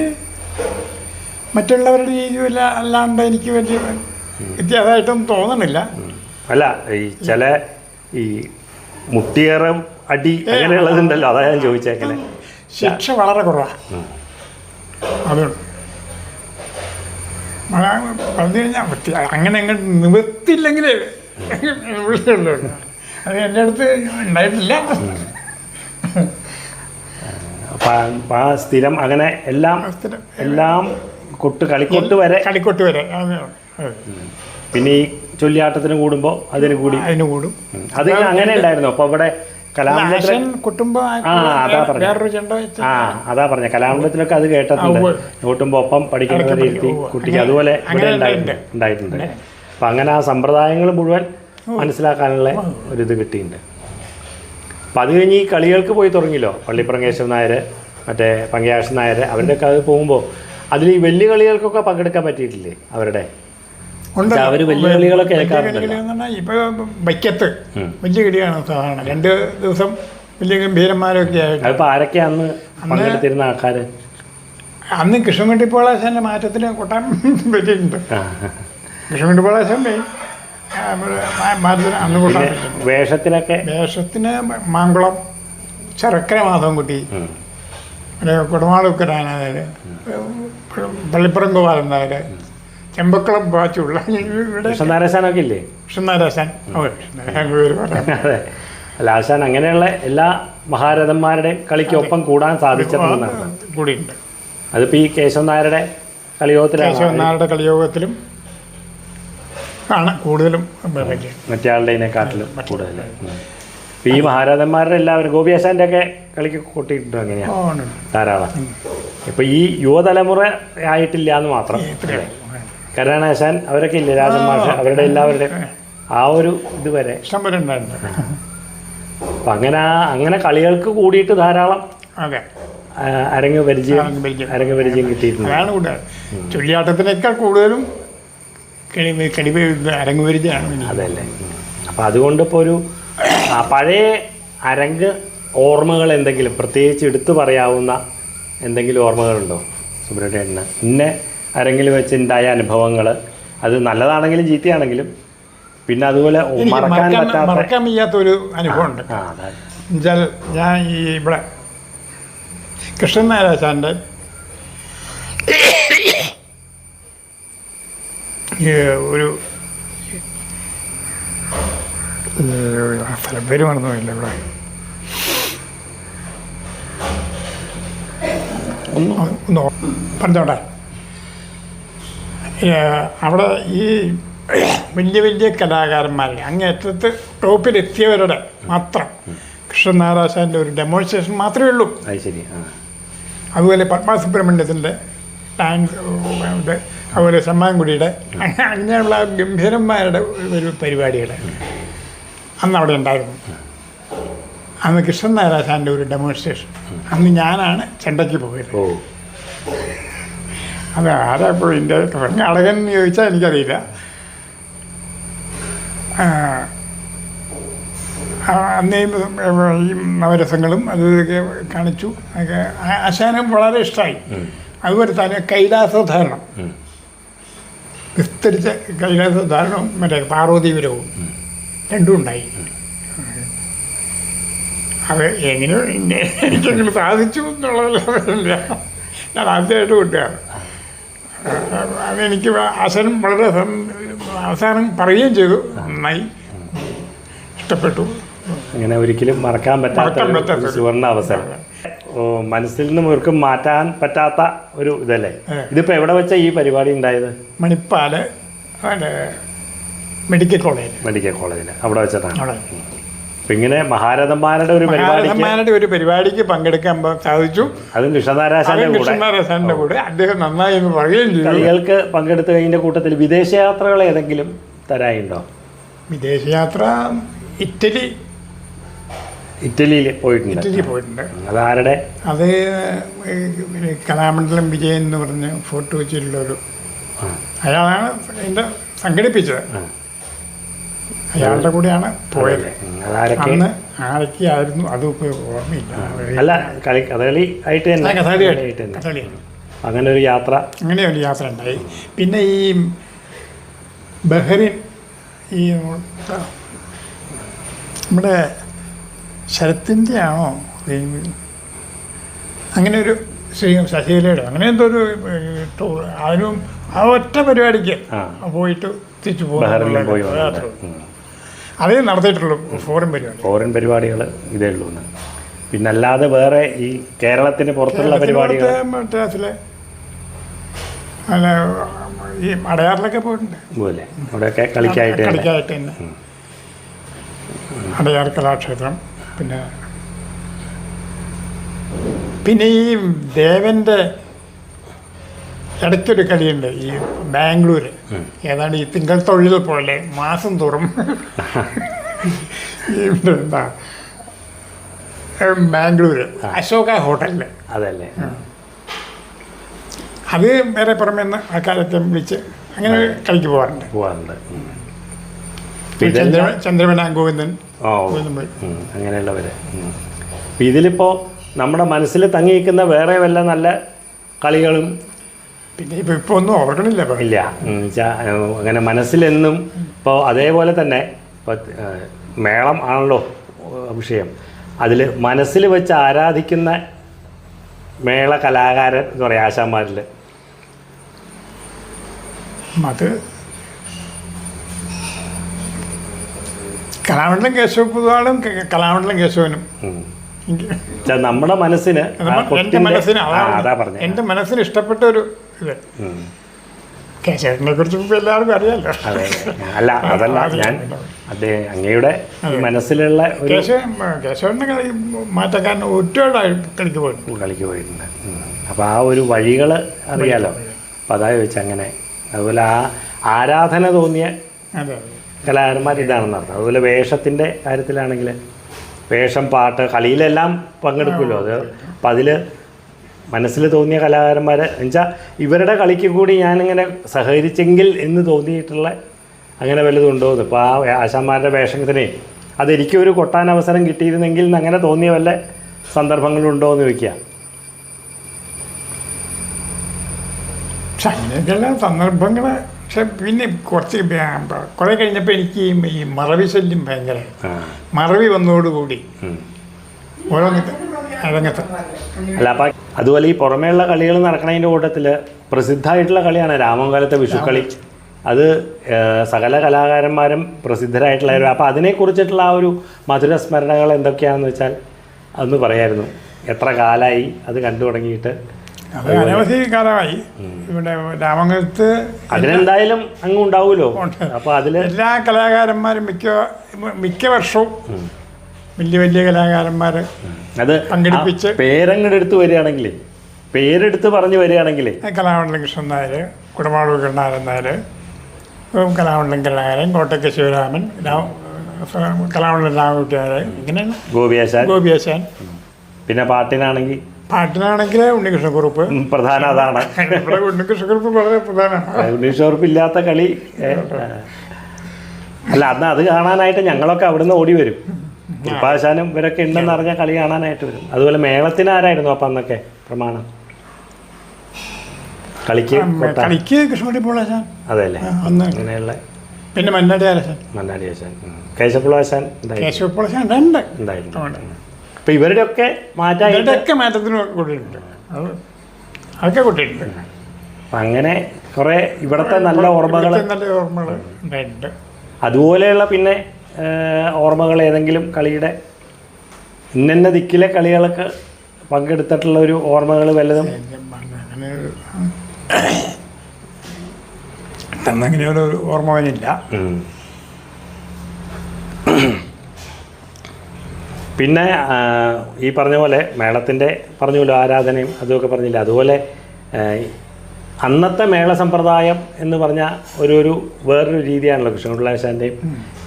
Speaker 3: മറ്റുള്ളവരുടെ രീതി അല്ലാണ്ട് എനിക്ക് വലിയ വ്യത്യാസമായിട്ടൊന്നും തോന്നണില്ല.
Speaker 2: അല്ല, ഈ ചില ഈ മുട്ടിയേറെ അടി അങ്ങനെയുള്ളതുണ്ടല്ലോ, അതാ ഞാൻ ചോദിച്ചേക്കണേ.
Speaker 3: ശിക്ഷ വളരെ കുറവാണ്. അതുകൊണ്ട് പറഞ്ഞു കഴിഞ്ഞാൽ അങ്ങനെ നിവൃത്തിയില്ലെങ്കിൽ വിളിച്ചുള്ളൂ. അത് എൻ്റെ അടുത്ത് ഉണ്ടായിട്ടില്ല.
Speaker 2: അപ്പം ആ സ്ഥിരം അങ്ങനെ എല്ലാം കളിക്കൊട്ട് വരെ
Speaker 3: കളിക്കൊട്ട് വരെ
Speaker 2: പിന്നെ ഈ ചൊല്ലിയാട്ടത്തിന് കൂടുമ്പോൾ അതിന് കൂടും. അത് അങ്ങനെ ഉണ്ടായിരുന്നു. അപ്പോൾ ഇവിടെ കലാമണ്ഡലത്തിൽ
Speaker 3: വേറൊരു ചെണ്ട വെച്ച്
Speaker 2: അതാ പറഞ്ഞ കലാമണ്ഡലത്തിലൊക്കെ അത് കേട്ടിട്ടുണ്ട്. കൂട്ടുമ്പോൾ ഒപ്പം പഠിക്കുന്നവരെ ഇരുത്തി കുട്ടിക്ക് അതുപോലെ ഇവിടെ ഉണ്ടായിട്ടുണ്ട്. അപ്പം അങ്ങനെ ആ സമ്പ്രദായങ്ങൾ മുഴുവൻ മനസ്സിലാക്കാനുള്ള ഒരിത് കിട്ടിയിട്ടുണ്ട്. അപ്പം അത് കഴിഞ്ഞ് ഈ കളികൾക്ക് പോയി തുടങ്ങിയല്ലോ. പള്ളിപ്പുറം കേശവൻ നായർ, മറ്റേ പങ്കയാശൻ നായർ, അവരുടെയൊക്കെ അത് പോകുമ്പോൾ അതിൽ ഈ വലിയ കളികൾക്കൊക്കെ പങ്കെടുക്കാൻ പറ്റിയിട്ടില്ലേ അവരുടെ? അവർ വലിയ കളികളൊക്കെ
Speaker 3: ഇപ്പൊ വൈക്കത്ത് വലിയ കളിയാണ് സാധാരണ. 2 ദിവസം വലിയ ഗംഭീരന്മാരൊക്കെ ആയിട്ട്.
Speaker 2: അതിപ്പോൾ ആരൊക്കെ അന്ന് പങ്കെടുത്തിരുന്ന ആൾക്കാർ?
Speaker 3: അന്ന് കൃഷ്ണൻകുട്ടി പോളാശൻ്റെ മാറ്റത്തിന് കൊട്ടാൻ പറ്റിയിട്ടുണ്ട്. കൃഷ്ണൻകുട്ടി പോളാശൻ്റെ മാറ്റത്തിന് അന്ന് കൊട്ടാൻ പറ്റും. വേഷത്തിന് മാങ്കുളം ചരക്കര മാധവൻകുട്ടി, കുടമാളൂക്കരാനായർ, പള്ളിപ്പുറം ഗോപാലൻ നായർ, ചെമ്പക്കുളം ബാച്ചുള്ള
Speaker 2: കൃഷ്ണനാരാശാനൊക്കെ ഇല്ലേ?
Speaker 3: കൃഷ്ണനാരാശാൻ
Speaker 2: അതെ. ലാശാൻ അങ്ങനെയുള്ള എല്ലാ മഹാരഥന്മാരുടെ കളിക്കൊപ്പം കൂടാൻ സാധിച്ചതാണ്
Speaker 3: കൂടിയുണ്ട്.
Speaker 2: അതിപ്പോൾ ഈ കേശവൻ നായരുടെ
Speaker 3: കളിയോഗത്തിലും ആണ് കൂടുതലും
Speaker 2: മറ്റേ ആളുടെക്കാട്ടിലും കൂടുതൽ. ഈ മഹാരാജന്മാരുടെ എല്ലാവരും ഗോപിയാശാൻ്റെ ഒക്കെ കളിക്ക് കൂട്ടിയിട്ടുണ്ട്. അങ്ങനെയാണ് ധാരാളം. ഇപ്പം ഈ യുവതലമുറ ആയിട്ടില്ല എന്ന് മാത്രം. കരുണാശാൻ അവരൊക്കെ ഇല്ലേ, രാജന്മാർ, അവരുടെ എല്ലാവരുടെയും ആ ഒരു ഇതുവരെ അപ്പം അങ്ങനെ കളികൾക്ക് കൂടിയിട്ട് ധാരാളം അരങ്ങ് പരിചയം കിട്ടിയിട്ടുണ്ട്.
Speaker 3: അതാണ് കൂടുതൽ ചൊല്ലിയാട്ടത്തിനേക്കാൾ കൂടുതലും അരങ്ങ് പരിചയമാണ്.
Speaker 2: അതല്ലേ. അപ്പം അതുകൊണ്ട് ഇപ്പോൾ ഒരു പഴയ അരങ്ങ് ഓർമ്മകൾ എന്തെങ്കിലും പ്രത്യേകിച്ച് എടുത്തു പറയാവുന്ന എന്തെങ്കിലും ഓർമ്മകളുണ്ടോ സുബ്രഹ്മണ്യന്? ഇന്നെ അരങ്ങിൽ വെച്ചുണ്ടായ അനുഭവങ്ങൾ, അത് നല്ലതാണെങ്കിലും ചീത്തയാണെങ്കിലും, പിന്നെ അതുപോലെ
Speaker 3: മറക്കാൻ വയ്യാത്തൊരു അനുഭവമുണ്ട്. എന്നുവെച്ചാൽ ഞാൻ ഈ ഇവിടെ കൃഷ്ണൻ നായരാശാൻ്റെ ഒരു സ്ഥലം പേര് മറന്നുപോയില്ല. ഇവിടെ ഒന്ന് പറഞ്ഞോട്ടെ. അവിടെ ഈ വലിയ വലിയ കലാകാരന്മാരുടെ അങ്ങേറ്റത്ത് ടോപ്പിലെത്തിയവരുടെ മാത്രം കൃഷ്ണനാരാശാൻ്റെ ഒരു ഡെമോൺസ്ട്രേഷൻ മാത്രമേ ഉള്ളൂ. അതുപോലെ പത്മസുബ്രഹ്മണ്യത്തിൻ്റെ ഡാൻസ്, അതുപോലെ സമ്മാൻകുടിയുടെ അങ്ങനെയുള്ള ഗംഭീരന്മാരുടെ ഒരു പരിപാടികൾ അന്ന് അവിടെ ഉണ്ടായിരുന്നു. അന്ന് കൃഷ്ണൻ നാരാശാൻ്റെ ഒരു ഡെമോൺസ്ട്രേഷൻ. അന്ന് ഞാനാണ് ചെണ്ടയ്ക്ക് പോയത്. അത് ആരാ ഇപ്പോൾ ഇതിൻ്റെ അളകൻ എന്ന് ചോദിച്ചാൽ എനിക്കറിയില്ല. അന്നേ ഈ നവരസങ്ങളും അതൊക്കെ കാണിച്ചു. അതൊക്കെ ആശാനും വളരെ ഇഷ്ടമായി. അതുപോലെ തന്നെ കൈലാസോദ്ധാരണം, വിസ്തരിച്ച കൈലാസോദ്ധാരണവും മറ്റേ പാർവതീപുരവും രണ്ടും ഉണ്ടായി. അത് എങ്ങനെയോ എനിക്കെങ്കിലും സാധിച്ചു എന്നുള്ളതല്ല, ഞാൻ ആദ്യമായിട്ട് കൂട്ടുകയാണ്. അതെനിക്ക് ആശാനും വളരെ അവസാനം പറയുകയും ചെയ്തു, നന്നായി, ഇഷ്ടപ്പെട്ടു.
Speaker 2: അങ്ങനെ ഒരിക്കലും മറക്കാൻ പറ്റാത്ത സുവർണ അവസരം, മനസ്സിൽ നിന്നും ഒരിക്കലും മാറ്റാൻ പറ്റാത്ത ഒരു ഇതല്ലേ. ഇതിപ്പോൾ എവിടെ വെച്ചാൽ ഈ പരിപാടി ഉണ്ടായത്?
Speaker 3: മണിപ്പാല് മെഡിക്കൽ
Speaker 2: കോളേജിൽ അവിടെ വെച്ചിട്ടാണ്. അപ്പം ഇങ്ങനെ മഹാരഥന്മാരുടെ ഒരു
Speaker 3: പരിപാടിക്ക് പങ്കെടുക്കാൻ സാധിച്ചു.
Speaker 2: അതും കൃഷ്ണനാരാശാന്റെ
Speaker 3: കൂടെ അദ്ദേഹം നന്നായി എന്ന് പറയുകയും ചെയ്തു.
Speaker 2: കളികൾക്ക് പങ്കെടുത്തു കഴിഞ്ഞ കൂട്ടത്തിൽ വിദേശയാത്രകൾ ഏതെങ്കിലും തരായുണ്ടോ?
Speaker 3: വിദേശയാത്ര
Speaker 2: ഇറ്റലിയിൽ പോയിട്ടുണ്ട്. അതാരുടെ?
Speaker 3: അത് കലാമണ്ഡലം വിജയൻ എന്ന് പറഞ്ഞ് ഫോർട്ട് കൊച്ചിയിലുള്ളൊരു അയാളാണ് ഇതിൻ്റെ സംഘടിപ്പിച്ചത്. അയാളുടെ കൂടെയാണ് പോയത്. അന്ന് ആരൊക്കെയായിരുന്നു അതിപ്പോൾ ഓർമ്മയില്ല.
Speaker 2: അല്ല, കഥകളി ആയിട്ട് അങ്ങനെ ഒരു യാത്ര
Speaker 3: ഉണ്ടായി. പിന്നെ ഈ ബഹ്റിൻ, ഈ നമ്മുടെ ശരത്തിൻ്റെ ആണോ അങ്ങനെ ഒരു ശശീലയുടെ അങ്ങനെ എന്തോ ഒരു അതിനും ആ ഒറ്റ പരിപാടിക്ക് പോയിട്ട് തിരിച്ചു പോകും. അതേ നടത്തിയിട്ടുള്ളൂ ഫോറിൻ പരിപാടി.
Speaker 2: ഫോറിൻ പരിപാടികൾ ഇതേ ഉള്ളൂ എന്ന്. പിന്നെ അല്ലാതെ വേറെ ഈ കേരളത്തിന് പുറത്തുള്ള പരിപാടികൾ
Speaker 3: മറ്റേ അല്ല ഈ അടയാറിലൊക്കെ പോയിട്ടുണ്ട്
Speaker 2: പോലെ അവിടെയൊക്കെ കളിക്കായിട്ട്
Speaker 3: തന്നെ. അടയാർ കലാക്ഷേത്രം. പിന്നെ ഈ ദേവൻ്റെ ഇടയ്ക്കൊരു കളിയുണ്ട് ഈ ബാംഗ്ലൂര്, ഏതാണ്ട് ഈ തിങ്കൾ തൊഴിൽ പോലെ മാസം തോറും എന്താ ബാംഗ്ലൂര് അശോക ഹോട്ടലില്.
Speaker 2: അതല്ലേ,
Speaker 3: അത് വേറെ പുറമേ നിന്ന് ആൾക്കാരൊക്കെ വിളിച്ച് അങ്ങനെ കളിക്ക് പോകാറുണ്ട്. ചന്ദ്രമേന ഗോവിന്ദൻ
Speaker 2: അങ്ങനെയുള്ളവര്. ഇതിലിപ്പോ നമ്മുടെ മനസ്സിൽ തങ്ങി നിൽക്കുന്ന വേറെ വല്ല നല്ല കളികളും
Speaker 3: പിന്നെ ഇപ്പൊ ഒന്നും ഓർക്കണില്ല
Speaker 2: ഇല്ല. അങ്ങനെ മനസ്സിലെന്നും ഇപ്പോൾ അതേപോലെ തന്നെ ഇപ്പോൾ മേളം ആണല്ലോ വിഷയം. അതിൽ മനസ്സിൽ വെച്ച് ആരാധിക്കുന്ന മേള കലാകാരൻ എന്ന് പറയാം ആശാന്മാരിൽ
Speaker 3: അത് കലാമണ്ഡലം കേശവ പൊതുവാളും കലാമണ്ഡലം കേശവനും.
Speaker 2: നമ്മുടെ മനസ്സിന്
Speaker 3: എൻ്റെ മനസ്സിന് ഇഷ്ടപ്പെട്ട ഒരു ഇത്. കേശവനെ കുറിച്ച് എല്ലാവർക്കും അറിയാമല്ലോ.
Speaker 2: അല്ല അതല്ല ഞാൻ അങ്ങയുടെ മനസ്സിലുള്ള
Speaker 3: കേശവന്റെ കളി മാറ്റക്കാരൻ ഒരുപാട് കളിക്ക്
Speaker 2: പോയിട്ടുണ്ട്. അപ്പോൾ ആ ഒരു വഴികൾ അറിയാലോ. അപ്പം അതാ ചോദിച്ചാൽ അങ്ങനെ. അതുപോലെ ആ ആരാധന തോന്നിയ കലാകാരന്മാർ ഇതാണെന്ന് അർത്ഥം. അതുപോലെ വേഷത്തിൻ്റെ കാര്യത്തിലാണെങ്കിൽ വേഷം, പാട്ട്, കളിയിലെല്ലാം പങ്കെടുക്കുമല്ലോ. അത് അപ്പം അതിൽ മനസ്സിൽ തോന്നിയ കലാകാരന്മാർ എന്നുവെച്ചാൽ ഇവരുടെ കളിക്ക് കൂടി ഞാനിങ്ങനെ സഹകരിച്ചെങ്കിൽ എന്ന് തോന്നിയിട്ടുള്ള അങ്ങനെ വല്ലതും ഉണ്ടോ എന്ന്. ഇപ്പോൾ ആ ആശാന്മാരുടെ വേഷത്തിന് അതെനിക്കൊരു കൊട്ടാൻ അവസരം കിട്ടിയിരുന്നെങ്കിൽ എന്ന് അങ്ങനെ തോന്നിയ വല്ല സന്ദർഭങ്ങളുണ്ടോ എന്ന് ചോദിക്കുക.
Speaker 3: പക്ഷെ അങ്ങനെയൊക്കെയുള്ള സന്ദർഭങ്ങൾ. പക്ഷെ പിന്നെ കുറെ കഴിഞ്ഞപ്പോൾ എനിക്ക് ഈ മറവി ശല്യം ഭയങ്കര മറവി വന്നതോടുകൂടി ഓരോന്നൊക്കെ രംഗത്ത്.
Speaker 2: അല്ല അപ്പം അതുപോലെ ഈ പുറമേയുള്ള കളികൾ നടക്കുന്നതിൻ്റെ കൂട്ടത്തിൽ പ്രസിദ്ധമായിട്ടുള്ള കളിയാണ് രാമൻകാലത്തെ വിഷുക്കളി. അത് സകല കലാകാരന്മാരും പ്രസിദ്ധരായിട്ടുള്ള. അപ്പോൾ അതിനെക്കുറിച്ചിട്ടുള്ള ആ ഒരു മധുര സ്മരണകൾ എന്തൊക്കെയാണെന്ന് വെച്ചാൽ അതൊന്ന് പറയായിരുന്നു. എത്ര കാലമായി അത് കണ്ടു തുടങ്ങിയിട്ട്?
Speaker 3: അത് അനവധി കാലമായി. ഇവിടെ രാമങ്കലത്ത്
Speaker 2: അതിനെന്തായാലും അങ്ങ് ഉണ്ടാവുമല്ലോ. അപ്പോൾ അതിൽ
Speaker 3: എല്ലാ കലാകാരന്മാരും മിക്ക വർഷവും വലിയ വലിയ കലാകാരന്മാർ
Speaker 2: അത്
Speaker 3: പങ്കെടുപ്പിച്ച്
Speaker 2: പേരങ്ങെടുത്ത് വരികയാണെങ്കിൽ, പേരെടുത്ത് പറഞ്ഞു വരികയാണെങ്കിൽ
Speaker 3: കലാമണ്ഡലം കൃഷ്ണൻ നായർ, കുടമാളൂർ കരുണാകരൻ നായർ, കലാമണ്ഡലം കരുണാകരൻ, കോട്ടയ്ക്ക് ശിവരാമൻ, കലാമണ്ഡലം രാമകുട്ടിയാർ, ഇങ്ങനെയാണ് ഗോപിയാശാൻ.
Speaker 2: പിന്നെ പാട്ടിനാണെങ്കിൽ
Speaker 3: ഉണ്ണികൃഷ്ണക്കുറുപ്പ്
Speaker 2: പ്രധാന. അതാണ്
Speaker 3: ഉണ്ണികൃഷ്ണക്കുറുപ്പ് വളരെ പ്രധാനമാണ്.
Speaker 2: ഉണ്ണികൃഷ്ണക്കുറുപ്പ് ഇല്ലാത്ത കളി അല്ല. അന്ന് അത് കാണാനായിട്ട് ഞങ്ങളൊക്കെ അവിടുന്ന് ഓടി വരും. കുറുപ്പാശാനും ഇവരൊക്കെ ഉണ്ടെന്ന് അറിഞ്ഞ കളി കാണാനായിട്ട് വരും. അതുപോലെ മേളത്തിന് ആരായിരുന്നു അപ്പം അന്നൊക്കെ പ്രമാണം? കളിക്ക്
Speaker 3: കൃഷ്ണകുട്ടി പോളാശാൻ.
Speaker 2: അതെ അല്ലേ, അങ്ങനെയുള്ള.
Speaker 3: പിന്നെ മന്നാടി
Speaker 2: ആശാൻ, കേശവപിള്ളാശാൻ
Speaker 3: ഉണ്ടായിരുന്നു.
Speaker 2: അപ്പം ഇവരുടെയൊക്കെ
Speaker 3: മാറ്റത്തിന് കൂട്ടിയിട്ടുണ്ട്. അതൊക്കെ കൂട്ടിയിട്ടുണ്ട്.
Speaker 2: അപ്പം അങ്ങനെ കുറേ ഇവിടുത്തെ നല്ല ഓർമ്മകൾ
Speaker 3: ഉണ്ടായിട്ടുണ്ട്.
Speaker 2: അതുപോലെയുള്ള പിന്നെ ഓർമ്മകൾ ഏതെങ്കിലും കളിയുടെ ഇന്ന ദിക്കിലെ കളികളൊക്കെ പങ്കെടുത്തിട്ടുള്ള ഒരു ഓർമ്മകൾ വല്ലതും?
Speaker 3: അങ്ങനെ ഒരു ഓർമ്മ വരില്ല.
Speaker 2: പിന്നെ ഈ പറഞ്ഞ പോലെ മേളത്തിൻ്റെ പറഞ്ഞല്ലോ ആരാധനയും അതുമൊക്കെ പറഞ്ഞില്ല. അതുപോലെ അന്നത്തെ മേള സമ്പ്രദായം എന്ന് പറഞ്ഞാൽ ഒരു വേറൊരു രീതിയാണല്ലോ. കൃഷ്ണപിള്ളാശാൻ്റെയും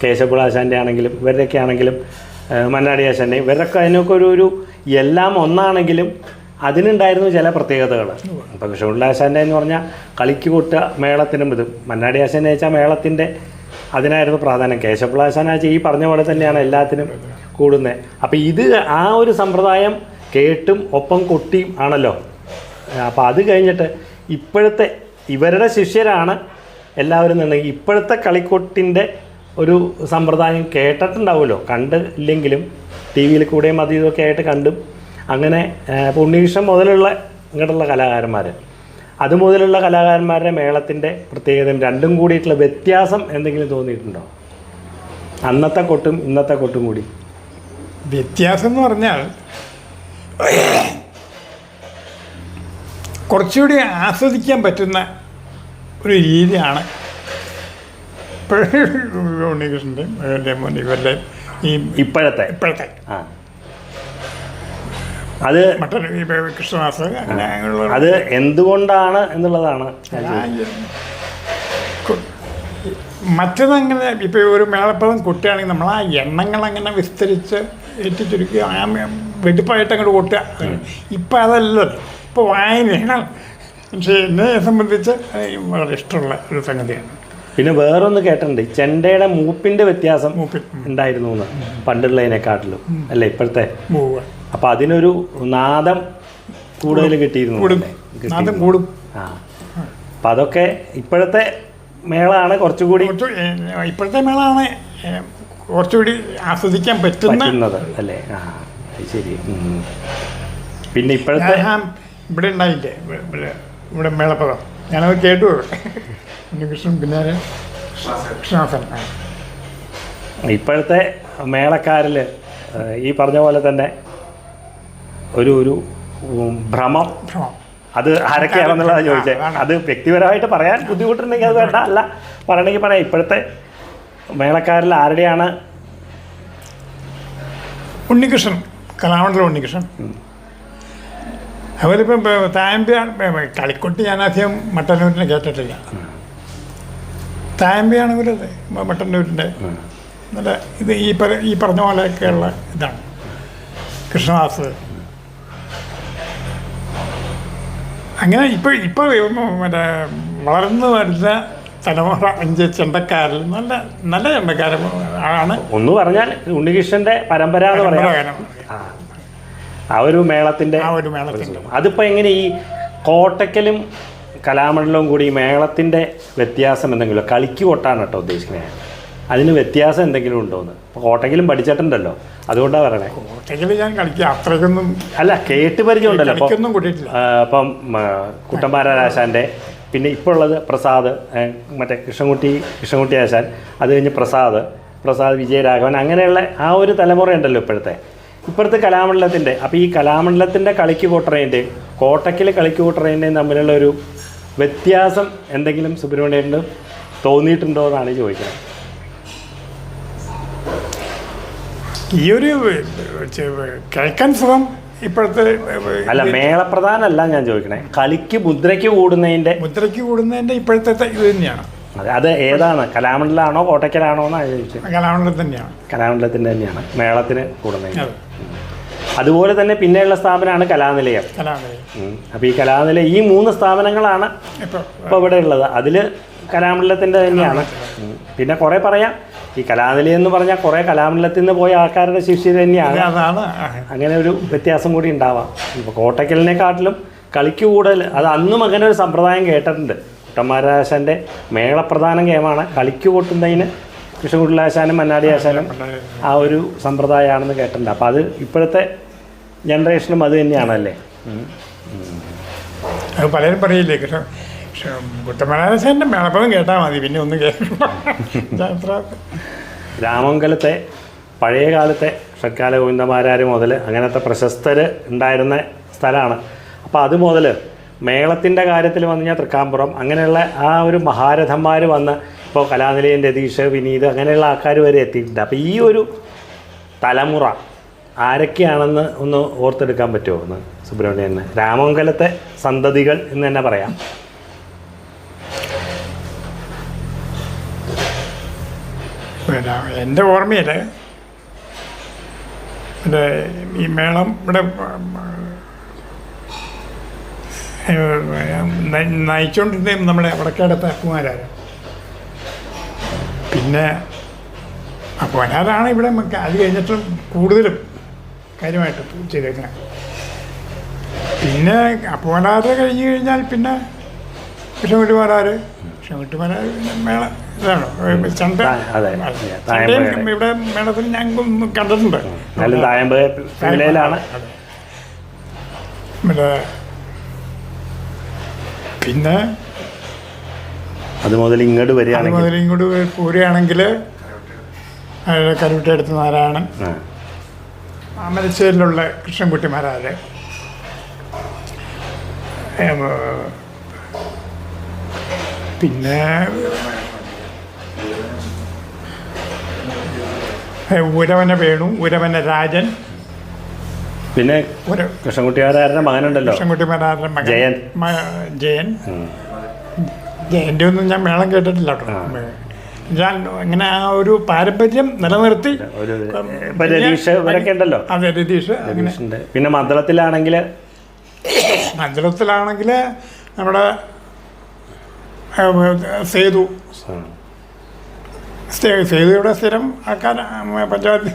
Speaker 2: കേശവപിള്ളാശാൻ്റെ ആണെങ്കിലും ഇവരുടെയൊക്കെ ആണെങ്കിലും മന്നാടി ആശാൻ്റെയും ഇവരൊക്കെ അതിനൊക്കെ ഒരു എല്ലാം ഒന്നാണെങ്കിലും അതിനുണ്ടായിരുന്നു ചില പ്രത്യേകതകൾ. ഇപ്പോൾ കൃഷ്ണപിള്ളാശാൻ്റെ എന്ന് പറഞ്ഞാൽ കളിക്ക് കൂട്ട മേളത്തിനും ഇതും, മന്നാടി ആശാൻ്റെ വെച്ചാൽ മേളത്തിൻ്റെ അതിനായിരുന്നു പ്രാധാന്യം. കേശവപിള്ളാശാനാച്ചാൽ ഈ പറഞ്ഞ പോലെ തന്നെയാണ് എല്ലാത്തിനും കൂടുന്നത്. അപ്പോൾ ഇത് ആ ഒരു സമ്പ്രദായം കേട്ടും ഒപ്പം കൊട്ടിയും ആണല്ലോ. അപ്പോൾ അത് കഴിഞ്ഞിട്ട് ഇപ്പോഴത്തെ ഇവരുടെ ശിഷ്യരാണ് എല്ലാവരും എന്നുണ്ടെങ്കിൽ ഇപ്പോഴത്തെ കളിക്കൊട്ടിൻ്റെ ഒരു സമ്പ്രദായം കേട്ടിട്ടുണ്ടാവുമല്ലോ. കണ്ടില്ലെങ്കിലും ടി വിയിൽ കൂടെയും അത് ഇതൊക്കെ ആയിട്ട് കണ്ടും അങ്ങനെ. ഉണ്ണികൃഷ്ണൻ മുതലുള്ള ഇങ്ങോട്ടുള്ള കലാകാരന്മാർ, അതുമുതലുള്ള കലാകാരന്മാരുടെ മേളത്തിൻ്റെ പ്രത്യേകതയും രണ്ടും കൂടിയിട്ടുള്ള വ്യത്യാസം എന്തെങ്കിലും തോന്നിയിട്ടുണ്ടോ? അന്നത്തെ കൊട്ടും ഇന്നത്തെ കൊട്ടും കൂടി
Speaker 3: വ്യത്യാസം എന്ന് പറഞ്ഞാൽ കുറച്ചുകൂടി ആസ്വദിക്കാൻ പറ്റുന്ന ഒരു രീതിയാണ് ഉണ്ണികൃഷ്ണൻ്റെയും ഇവരുടെ ഈ
Speaker 2: ഇപ്പോഴത്തെ ആ അത്
Speaker 3: മറ്റൊരു കൃഷ്ണദാസ് അങ്ങനെയുള്ള
Speaker 2: അത് എന്തുകൊണ്ടാണ് എന്നുള്ളതാണ്
Speaker 3: മറ്റതങ്ങനെ ഇപ്പോൾ ഒരു മേളപ്പദം കൊട്ടുകയാണെങ്കിൽ നമ്മൾ ആ എണ്ണങ്ങളങ്ങനെ വിസ്തരിച്ച് ചുരുക്കി ആ വെടിപ്പായിട്ട് അങ്ങോട്ട് കൊട്ടുക. ഇപ്പം അതല്ലല്ലോ, ഇപ്പോൾ വായനയാണ്. പക്ഷേ എന്നെ സംബന്ധിച്ച് വളരെ ഇഷ്ടമുള്ള ഒരു സംഗതിയാണ്.
Speaker 2: പിന്നെ വേറൊന്ന് കേട്ടിട്ടുണ്ട്, ചെണ്ടയുടെ മൂപ്പിൻ്റെ വ്യത്യാസം ഉണ്ടായിരുന്നു എന്ന് പണ്ടുള്ളതിനെക്കാട്ടിലും അല്ലേ ഇപ്പോഴത്തെ. അപ്പം അതിനൊരു നാദം കൂടുതൽ കിട്ടിയിരുന്നു.
Speaker 3: നാദം കൂടും.
Speaker 2: ആ അപ്പം അതൊക്കെ ഇപ്പോഴത്തെ മേളമാണ് കുറച്ചുകൂടി,
Speaker 3: ഇപ്പോഴത്തെ മേളമാണ് കുറച്ചുകൂടി ആസ്വദിക്കാൻ പറ്റുന്നത്
Speaker 2: അല്ലേ. ആ ശരി. പിന്നെ ഇപ്പോഴത്തെ
Speaker 3: ഇവിടെ ഉണ്ടായില്ലേ ഇവിടെ മേളപ്പദം, ഞാനത് കേട്ടു. ഉണ്ണികൃഷ്ണൻ പിന്നെ കൃഷ്ണദാസൻ.
Speaker 2: ഇപ്പോഴത്തെ മേളക്കാരിൽ ഈ പറഞ്ഞ പോലെ തന്നെ ഒരു ഭ്രമം, അത് ആരൊക്കെയാണെന്നുള്ളതാണ് ചോദിച്ചത്. അത് വ്യക്തിപരമായിട്ട് പറയാൻ ബുദ്ധിമുട്ടുണ്ടെങ്കിൽ അത് വേണ്ട, അല്ല പറയണമെങ്കിൽ പറയാം. ഇപ്പോഴത്തെ മേളക്കാരിൽ ആരുടെയാണ്?
Speaker 3: ഉണ്ണികൃഷ്ണൻ, കലാമണ്ഡലം ഉണ്ണികൃഷ്ണൻ. അവരിപ്പം തായമ്പിയാണ്. കളിക്കൊട്ടി ഞാൻ അധികം മട്ടന്നൂരിനെ കേട്ടിട്ടില്ല. തായമ്പിയാണ് ഇവരത് മട്ടന്നൂരിൻ്റെ. നല്ല ഇത് ഈ പറഞ്ഞ പോലെയൊക്കെയുള്ള ഇതാണ്. കൃഷ്ണദാസ് അങ്ങനെ ഇപ്പോൾ മറ്റേ വളർന്നു വരുന്ന തലമുറ 5 ചെണ്ടക്കാരിൽ നല്ല നല്ല ചെണ്ടക്കാരൻ ആണ്.
Speaker 2: ഒന്ന് പറഞ്ഞാൽ ഉണ്ണികൃഷ്ണൻ്റെ പരമ്പര എന്ന് പറയാം. ആ ഒരു മേളത്തിൻ്റെ അതിപ്പോൾ എങ്ങനെ ഈ കോട്ടയ്ക്കലും കലാമണ്ഡലവും കൂടി മേളത്തിൻ്റെ വ്യത്യാസം എന്തെങ്കിലും, കളിക്ക് കൊട്ടാണ് കേട്ടോ ഉദ്ദേശിക്കുന്നത്, അതിന് വ്യത്യാസം എന്തെങ്കിലും ഉണ്ടോയെന്ന്? ഇപ്പോൾ കോട്ടയ്ക്കലും പഠിച്ചിട്ടുണ്ടല്ലോ, അതുകൊണ്ടാണ് പറയണേ.
Speaker 3: കോട്ടയ്ക്കൽ ഞാൻ കളിക്കുക അത്രയ്ക്കൊന്നും
Speaker 2: അല്ല, കേട്ട് പരിചയം ഉണ്ടല്ലോ. ഇപ്പം കുട്ടമ്പാരാശാൻ്റെ, പിന്നെ ഇപ്പോൾ ഉള്ളത് പ്രസാദ്, മറ്റേ കൃഷ്ണൻകുട്ടി ആശാൻ, അത് കഴിഞ്ഞ് പ്രസാദ് വിജയരാഘവൻ, അങ്ങനെയുള്ള ആ ഒരു തലമുറ ഉണ്ടല്ലോ ഇപ്പോഴത്തെ കലാമണ്ഡലത്തിൻ്റെ. അപ്പോൾ ഈ കലാമണ്ഡലത്തിൻ്റെ കളിക്ക് കൂട്ടറേൻ്റെയും കോട്ടയ്ക്കൽ കളിക്ക് കൂട്ടറേൻ്റെയും തമ്മിലുള്ള ഒരു വ്യത്യാസം എന്തെങ്കിലും സുബ്രഹ്മണ്യന് തോന്നിയിട്ടുണ്ടോ എന്നാണ് ചോദിക്കുന്നത്.
Speaker 3: ഈ ഒരു കേൾക്കാൻ സുഖം ഇപ്പോഴത്തെ
Speaker 2: അല്ല, മേളപ്രധാനമല്ല ഞാൻ ചോദിക്കണേ, കളിക്ക് മുദ്രയ്ക്ക് കൂടുന്നതിൻ്റെ
Speaker 3: ഇപ്പോഴത്തെ ഇത് തന്നെയാണ്.
Speaker 2: അത് ഏതാണ്, കലാമണ്ഡലമാണോ കോട്ടയ്ക്കലാണോ എന്നാണ് ചോദിച്ചത്? കലാമണ്ഡലത്തിൻ്റെ തന്നെയാണ് മേളത്തിന് കൂടുന്നത്. അതുപോലെ തന്നെ പിന്നെയുള്ള സ്ഥാപനമാണ് കലാനിലയം. അപ്പോൾ ഈ കലാനിലയം, ഈ 3 സ്ഥാപനങ്ങളാണ് ഇപ്പോൾ ഇവിടെ ഉള്ളത്. അതിൽ കലാമണ്ഡലത്തിൻ്റെ തന്നെയാണ്. പിന്നെ കുറേ പറയാം, ഈ കലാനിലയം എന്ന് പറഞ്ഞാൽ കുറേ കലാമണ്ഡലത്തിൽ നിന്ന് പോയ ആൾക്കാരുടെ ശിഷ്യർ തന്നെയാണ്. അങ്ങനെ ഒരു വ്യത്യാസം കൂടി ഉണ്ടാവാം. ഇപ്പോൾ കോട്ടയ്ക്കലിനെക്കാട്ടിലും കളിക്ക് കൂടുതൽ, അത് അന്നും അങ്ങനെ ഒരു സമ്പ്രദായം കേട്ടിട്ടുണ്ട്. കുട്ടന്മാരാശാൻ്റെ മേളപ്രധാന ഗെയിമാണ് കളിക്ക് കൂട്ടുന്നതിന് കൃഷ്ണൻകുട്ടിലാശാനും മന്നാടി ആശാനും ആ ഒരു സമ്പ്രദായമാണെന്ന് കേട്ടിട്ടുണ്ട്. അപ്പോൾ അത് ഇപ്പോഴത്തെ ജനറേഷനും അത് തന്നെയാണല്ലേ.
Speaker 3: അത് പലരും പറയില്ലേ, കുട്ടന്മാരാശാൻ്റെ മേളപ്പദം കേട്ടാൽ മതി, പിന്നെ ഒന്നും കേൾക്കണം.
Speaker 2: രാമങ്കലത്തെ പഴയ കാലത്തെ ഷഡ്കാല ഗോവിന്ദമാരാർ മുതൽ അങ്ങനത്തെ പ്രശസ്തർ ഉണ്ടായിരുന്ന സ്ഥലമാണ്. അപ്പോൾ അത് മുതൽ മേളത്തിൻ്റെ കാര്യത്തിൽ വന്നു കഴിഞ്ഞാൽ തൃക്കാമ്പുറം, അങ്ങനെയുള്ള ആ ഒരു മഹാരഥന്മാർ വന്ന് ഇപ്പോൾ കലാനിലയം, രതീഷ്, വിനീത്, അങ്ങനെയുള്ള ആൾക്കാർ വരെ എത്തിയിട്ടുണ്ട്. അപ്പോൾ ഈ ഒരു തലമുറ ആരൊക്കെയാണെന്ന് ഒന്ന് ഓർത്തെടുക്കാൻ പറ്റുമോ എന്ന് സുബ്രഹ്മണ്യന്? രാമങ്കലത്തെ സന്തതികൾ എന്ന് തന്നെ പറയാം.
Speaker 3: എൻ്റെ ഓർമ്മയിൽ ഈ മേളം ഇവിടെ നയിച്ചുകൊണ്ടിരുന്ന നമ്മുടെ വടക്കേടത്തെ അപ്പുമാരാണ്. പിന്നെ അപ്പുമാരാണ് ഇവിടെ അത് കഴിഞ്ഞിട്ടും കൂടുതലും കാര്യമായിട്ട് ചെയ്തേക്കുന്നത്. പിന്നെ അപ്പുമാരാറ് കഴിഞ്ഞ് കഴിഞ്ഞാൽ പിന്നെ കൃഷ്ണൻകുട്ടിമാരാർ മേള ഇതാണ് ചണ്ട. ഇവിടെ മേളത്തിൽ ഞാൻ കണ്ടിട്ടുണ്ട്. പിന്നെ
Speaker 2: അത് മുതൽ ഇങ്ങോട്ട് പോരുകയാണെങ്കിൽ
Speaker 3: കരുവിട്ടെടുത്ത് നാരായണൻ, മലശ്ശേരിയിലുള്ള കൃഷ്ണൻകുട്ടിമാരാര്, പിന്നെ ഉരവന വേണു, ഉരവന രാജൻ,
Speaker 2: പിന്നെ കൃഷ്ണൻകുട്ടിമാരാരുടെ മകനുണ്ടല്ലോ,
Speaker 3: കൃഷ്ണൻകുട്ടിമാരാരുടെ മകൻ
Speaker 2: ജയൻ.
Speaker 3: ജയൻ. ജയൻ്റെ ഒന്നും ഞാൻ മേളം കേട്ടിട്ടില്ല കേട്ടോ. ഞാൻ ഇങ്ങനെ ആ ഒരു പാരമ്പര്യം നിലനിർത്തി.
Speaker 2: രതീഷ് ഇവരൊക്കെ ഉണ്ടല്ലോ.
Speaker 3: അതെ, രതീഷ്.
Speaker 2: പിന്നെ മദ്ദളത്തിലാണെങ്കിൽ നമ്മുടെ സേതു ഇവിടെ സ്ഥിരം ആൾക്കാർ പഞ്ചായത്ത്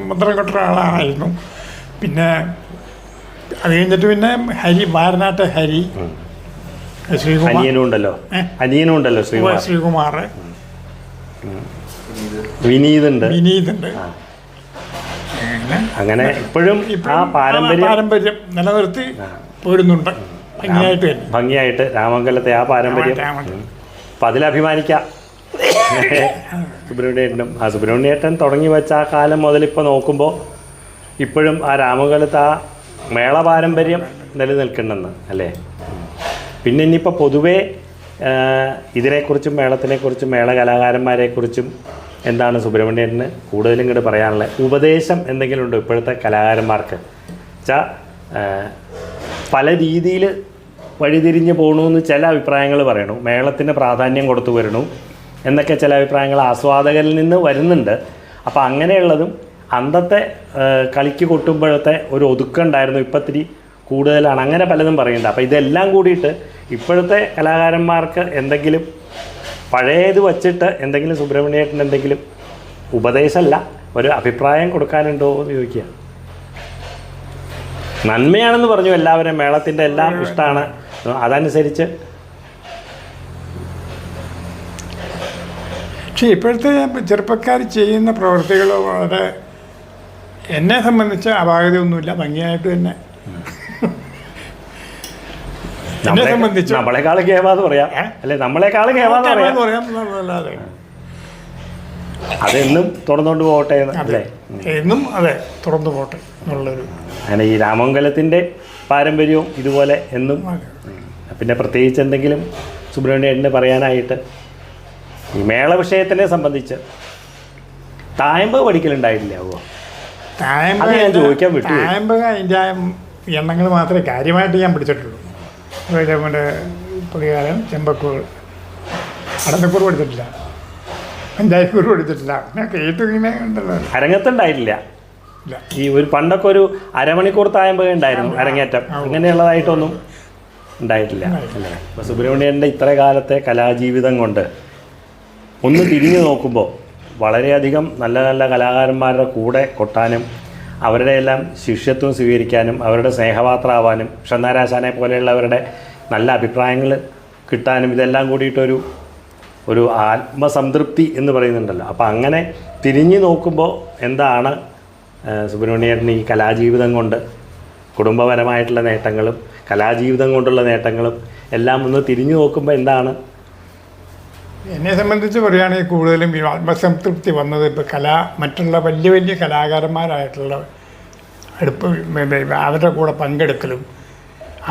Speaker 2: മുദ്രം കൊട്ട ആളായിരുന്നു. പിന്നെ അത് കഴിഞ്ഞിട്ട് പിന്നെ ഹരി, വാരനാട്ട് ഹരി, അനിയനുണ്ടല്ലോ
Speaker 3: ശ്രീകുമാർ,
Speaker 2: വിനീതുണ്ട്. അങ്ങനെ ഇപ്പോഴും ആ പാരമ്പര്യം
Speaker 3: നിലനിർത്തി പോരുന്നുണ്ട്
Speaker 2: ഭംഗിയായിട്ട് രാമങ്കലത്തെ ആ പാരമ്പര്യം. അപ്പം അതിലഭിമാനിക്കാം സുബ്രഹ്മണ്യേട്ടനും. ആ സുബ്രഹ്മണ്യേട്ടൻ തുടങ്ങി വെച്ച ആ കാലം മുതൽ ഇപ്പോൾ നോക്കുമ്പോൾ ഇപ്പോഴും ആ രാമങ്കലത്ത് ആ മേള പാരമ്പര്യം നിലനിൽക്കുന്നെന്ന് അല്ലേ. പിന്നെ ഇനിയിപ്പോൾ പൊതുവേ ഇതിനെക്കുറിച്ചും മേളത്തിനെക്കുറിച്ചും മേള കലാകാരന്മാരെക്കുറിച്ചും എന്താണ് സുബ്രഹ്മണ്യേട്ടന് കൂടുതലും ഇങ്ങോട്ട് പറയാനുള്ളത്? ഉപദേശം എന്തെങ്കിലും ഉണ്ടോ ഇപ്പോഴത്തെ കലാകാരന്മാർക്ക്? വെച്ചാൽ പല രീതിയിൽ വഴിതിരിഞ്ഞ് പോകണമെന്ന് ചില അഭിപ്രായങ്ങൾ പറയണു, മേളത്തിന് പ്രാധാന്യം കൊടുത്തു വരണു എന്നൊക്കെ ചില അഭിപ്രായങ്ങൾ ആസ്വാദകരിൽ നിന്ന് വരുന്നുണ്ട്. അപ്പോൾ അങ്ങനെയുള്ളതും അന്നത്തെ കളിക്ക് കൊട്ടുമ്പോഴത്തെ ഒരു ഒതുക്കുണ്ടായിരുന്നു, ഇപ്പം ഇത്തിരി കൂടുതലാണ്, അങ്ങനെ പലതും പറയുന്നുണ്ട്. അപ്പോൾ ഇതെല്ലാം കൂടിയിട്ട് ഇപ്പോഴത്തെ കലാകാരന്മാർക്ക് എന്തെങ്കിലും പഴയത് വച്ചിട്ട് എന്തെങ്കിലും സുബ്രഹ്മണ്യേട്ടൻ എന്തെങ്കിലും ഉപദേശമല്ല ഒരു അഭിപ്രായം കൊടുക്കാനുണ്ടോ എന്ന് ചോദിക്കുക. നന്മയാണെന്ന് പറഞ്ഞു എല്ലാവരും, മേളത്തിൻ്റെ എല്ലാം ഇഷ്ടമാണ്, അതനുസരിച്ച്.
Speaker 3: പക്ഷേ ഇപ്പോഴത്തെ ചെറുപ്പക്കാർ ചെയ്യുന്ന പ്രവൃത്തികൾ വളരെ, എന്നെ സംബന്ധിച്ച് അപാകതയൊന്നുമില്ല, ഭംഗിയായിട്ട് തന്നെ. എന്നെ സംബന്ധിച്ച്
Speaker 2: നമ്മളെക്കാൾ കേവാന്ന് പറയാം, അല്ലെ നമ്മളെക്കാൾ കേവാന്ന് പറയാം. അതെന്നും തുറന്നുകൊണ്ട് പോകട്ടെ അല്ലേ,
Speaker 3: എന്നും അതെ തുറന്നു പോട്ടെ എന്നുള്ളൊരു.
Speaker 2: അങ്ങനെ ഈ രാമങ്കലത്തിൻ്റെ പാരമ്പര്യവും ഇതുപോലെ എന്നും. പിന്നെ പ്രത്യേകിച്ച് എന്തെങ്കിലും സുബ്രഹ്മണ്യേട്ടന് പറയാനായിട്ട് ഈ മേള വിഷയത്തിനെ സംബന്ധിച്ച് തായമ്പ് പഠിക്കലുണ്ടായിട്ടില്ല?
Speaker 3: തായമ്പ്
Speaker 2: ഞാൻ ചോദിക്കാൻ വിട്ടു.
Speaker 3: തായമ്പ് അതിൻ്റെ എണ്ണങ്ങൾ മാത്രമേ കാര്യമായിട്ട് ഞാൻ പിടിച്ചിട്ടുള്ളൂ. മറ്റേ പ്രതികാരം, ചെമ്പക്കൂർ, അടന്നക്കൂർ പഠിച്ചിട്ടില്ല, പഞ്ചായക്കൂർ പഠിച്ചിട്ടില്ല. ഞാൻ കേട്ടു ഇങ്ങനെ ഉണ്ടല്ലോ.
Speaker 2: അരങ്ങത്തുണ്ടായിട്ടില്ല. ഈ ഒരു പണ്ടൊക്കെ ഒരു അരമണിക്കൂർ തായമ്പ് ഉണ്ടായിരുന്നു അരങ്ങേറ്റം, അങ്ങനെയുള്ളതായിട്ടൊന്നും ഉണ്ടായിട്ടില്ല അല്ലേ. അപ്പോൾ സുബ്രഹ്മണ്യൻ്റെ ഇത്ര കാലത്തെ കലാജീവിതം കൊണ്ട് ഒന്ന് തിരിഞ്ഞു നോക്കുമ്പോൾ വളരെയധികം നല്ല നല്ല കലാകാരന്മാരുടെ കൂടെ കൊട്ടാനും അവരുടെ എല്ലാം ശിഷ്യത്വം സ്വീകരിക്കാനും അവരുടെ സ്നേഹപാത്രമാവാനും ഷണ്ണാരാശാനെ പോലെയുള്ളവരുടെ നല്ല അഭിപ്രായങ്ങൾ കിട്ടാനും ഇതെല്ലാം കൂടിയിട്ടൊരു ഒരു ആത്മസംതൃപ്തി എന്ന് പറയുന്നുണ്ടല്ലോ. അപ്പോൾ അങ്ങനെ തിരിഞ്ഞു നോക്കുമ്പോൾ എന്താണ് സുബ്രഹ്മണ്യേട്ടൻ ഈ കലാജീവിതം കൊണ്ട് കുടുംബപരമായിട്ടുള്ള നേട്ടങ്ങളും കലാജീവിതം കൊണ്ടുള്ള നേട്ടങ്ങളും എല്ലാം ഒന്ന് തിരിഞ്ഞു നോക്കുമ്പോൾ എന്താണ്?
Speaker 3: എന്നെ സംബന്ധിച്ച് പറയുകയാണെങ്കിൽ കൂടുതലും ഈ ആത്മസംതൃപ്തി വന്നത് ഇപ്പോൾ മറ്റുള്ള വലിയ വലിയ കലാകാരന്മാരായിട്ടുള്ള അവരുടെ കൂടെ പങ്കെടുക്കലും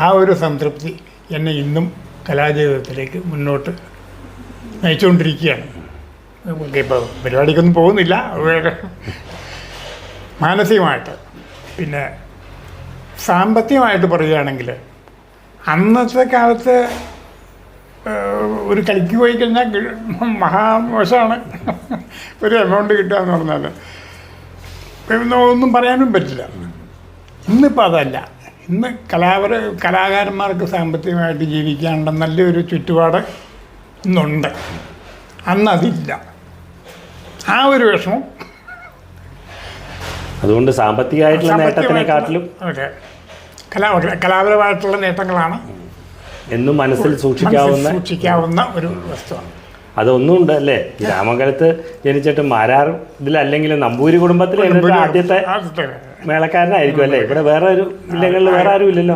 Speaker 3: ആ ഒരു സംതൃപ്തി എന്നെ ഇന്നും കലാജീവിതത്തിലേക്ക് മുന്നോട്ട് നയിച്ചുകൊണ്ടിരിക്കുകയാണ്. ഇപ്പോൾ പരിപാടിക്കൊന്നും പോകുന്നില്ല മാനസികമായിട്ട്. പിന്നെ സാമ്പത്തികമായിട്ട് പറയുകയാണെങ്കിൽ അന്നത്തെ കാലത്ത് ഒരു കളിക്ക് പോയി കഴിഞ്ഞാൽ മഹാമോശമാണ് ഒരു എമൗണ്ട് കിട്ടുക എന്ന് പറഞ്ഞാൽ, ഒന്നും പറയാനും പറ്റില്ല. ഇന്നിപ്പോൾ അതല്ല. ഇന്ന് കലാകാരന്മാർക്ക് സാമ്പത്തികമായിട്ട് ജീവിക്കാനുള്ള നല്ലൊരു ചുറ്റുപാട് ഇന്നുണ്ട്. അന്നതില്ല. ആ ഒരു വിഷമം.
Speaker 2: അതുകൊണ്ട് സാമ്പത്തികമായിട്ടുള്ള നേട്ടത്തിനെക്കാട്ടിലും
Speaker 3: കലാപരമായിട്ടുള്ള നേട്ടങ്ങളാണ്
Speaker 2: എന്നും മനസ്സിൽ സൂക്ഷിക്കാവുന്ന
Speaker 3: ഒരു വസ്തുവാണ്.
Speaker 2: അതൊന്നും ഉണ്ട് അല്ലേ. ഈ രാമങ്കലത്ത് ജനിച്ചിട്ട് മാരാർ ഇതിലല്ലെങ്കിലും നമ്പൂരി കുടുംബത്തിൽ ആദ്യത്തെ മേളക്കാരനായിരിക്കും അല്ലേ. ഇവിടെ വേറെ ഒരു ജില്ലകളിൽ വേറെ ആരും ഇല്ലല്ലോ.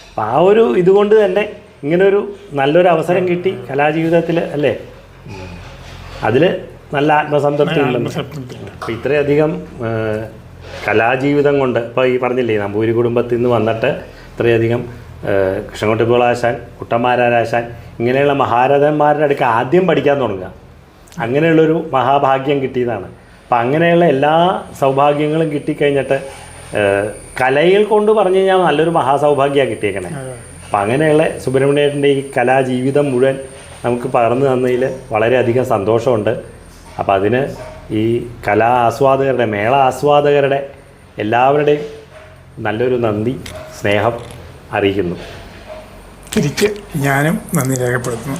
Speaker 2: അപ്പം ആ ഒരു ഇതുകൊണ്ട് തന്നെ ഇങ്ങനൊരു നല്ലൊരു അവസരം കിട്ടി കലാജീവിതത്തിൽ അല്ലേ. അതിൽ നല്ല ആത്മസംതൃപ്തി ഉണ്ടെന്ന്.
Speaker 3: ആത്മസംതൃപ്തിയുണ്ട്.
Speaker 2: അപ്പോൾ ഇത്രയധികം കലാജീവിതം കൊണ്ട് ഇപ്പോൾ ഈ പറഞ്ഞില്ലേ നമ്പൂരി കുടുംബത്തിൽ നിന്ന് വന്നിട്ട് ഇത്രയധികം കൃഷ്ണൻകുട്ടിപ്പിള്ളാശാൻ, കുട്ടന്മാരാശാൻ ഇങ്ങനെയുള്ള മഹാരഥന്മാരുടെ അടുക്ക് ആദ്യം പഠിക്കാൻ തുടങ്ങുക, അങ്ങനെയുള്ളൊരു മഹാഭാഗ്യം കിട്ടിയതാണ്. അപ്പം അങ്ങനെയുള്ള എല്ലാ സൗഭാഗ്യങ്ങളും കിട്ടിക്കഴിഞ്ഞിട്ട് കലയിൽ കൊണ്ട് പറഞ്ഞു കഴിഞ്ഞാൽ നല്ലൊരു മഹാസൗഭാഗ്യമാണ് കിട്ടിയേക്കണേ. അപ്പം അങ്ങനെയുള്ള സുബ്രഹ്മണ്യേട്ടൻ്റെ ഈ കലാജീവിതം മുഴുവൻ നമുക്ക് പകർന്നു തന്നതിൽ വളരെയധികം സന്തോഷമുണ്ട്. അപ്പം അതിന് ഈ കലാ ആസ്വാദകരുടെ, മേള ആസ്വാദകരുടെ എല്ലാവരുടെയും നല്ലൊരു നന്ദി, സ്നേഹം അറിയിക്കുന്നു.
Speaker 3: തിരിച്ച് ഞാനും നന്ദി രേഖപ്പെടുത്തുന്നു.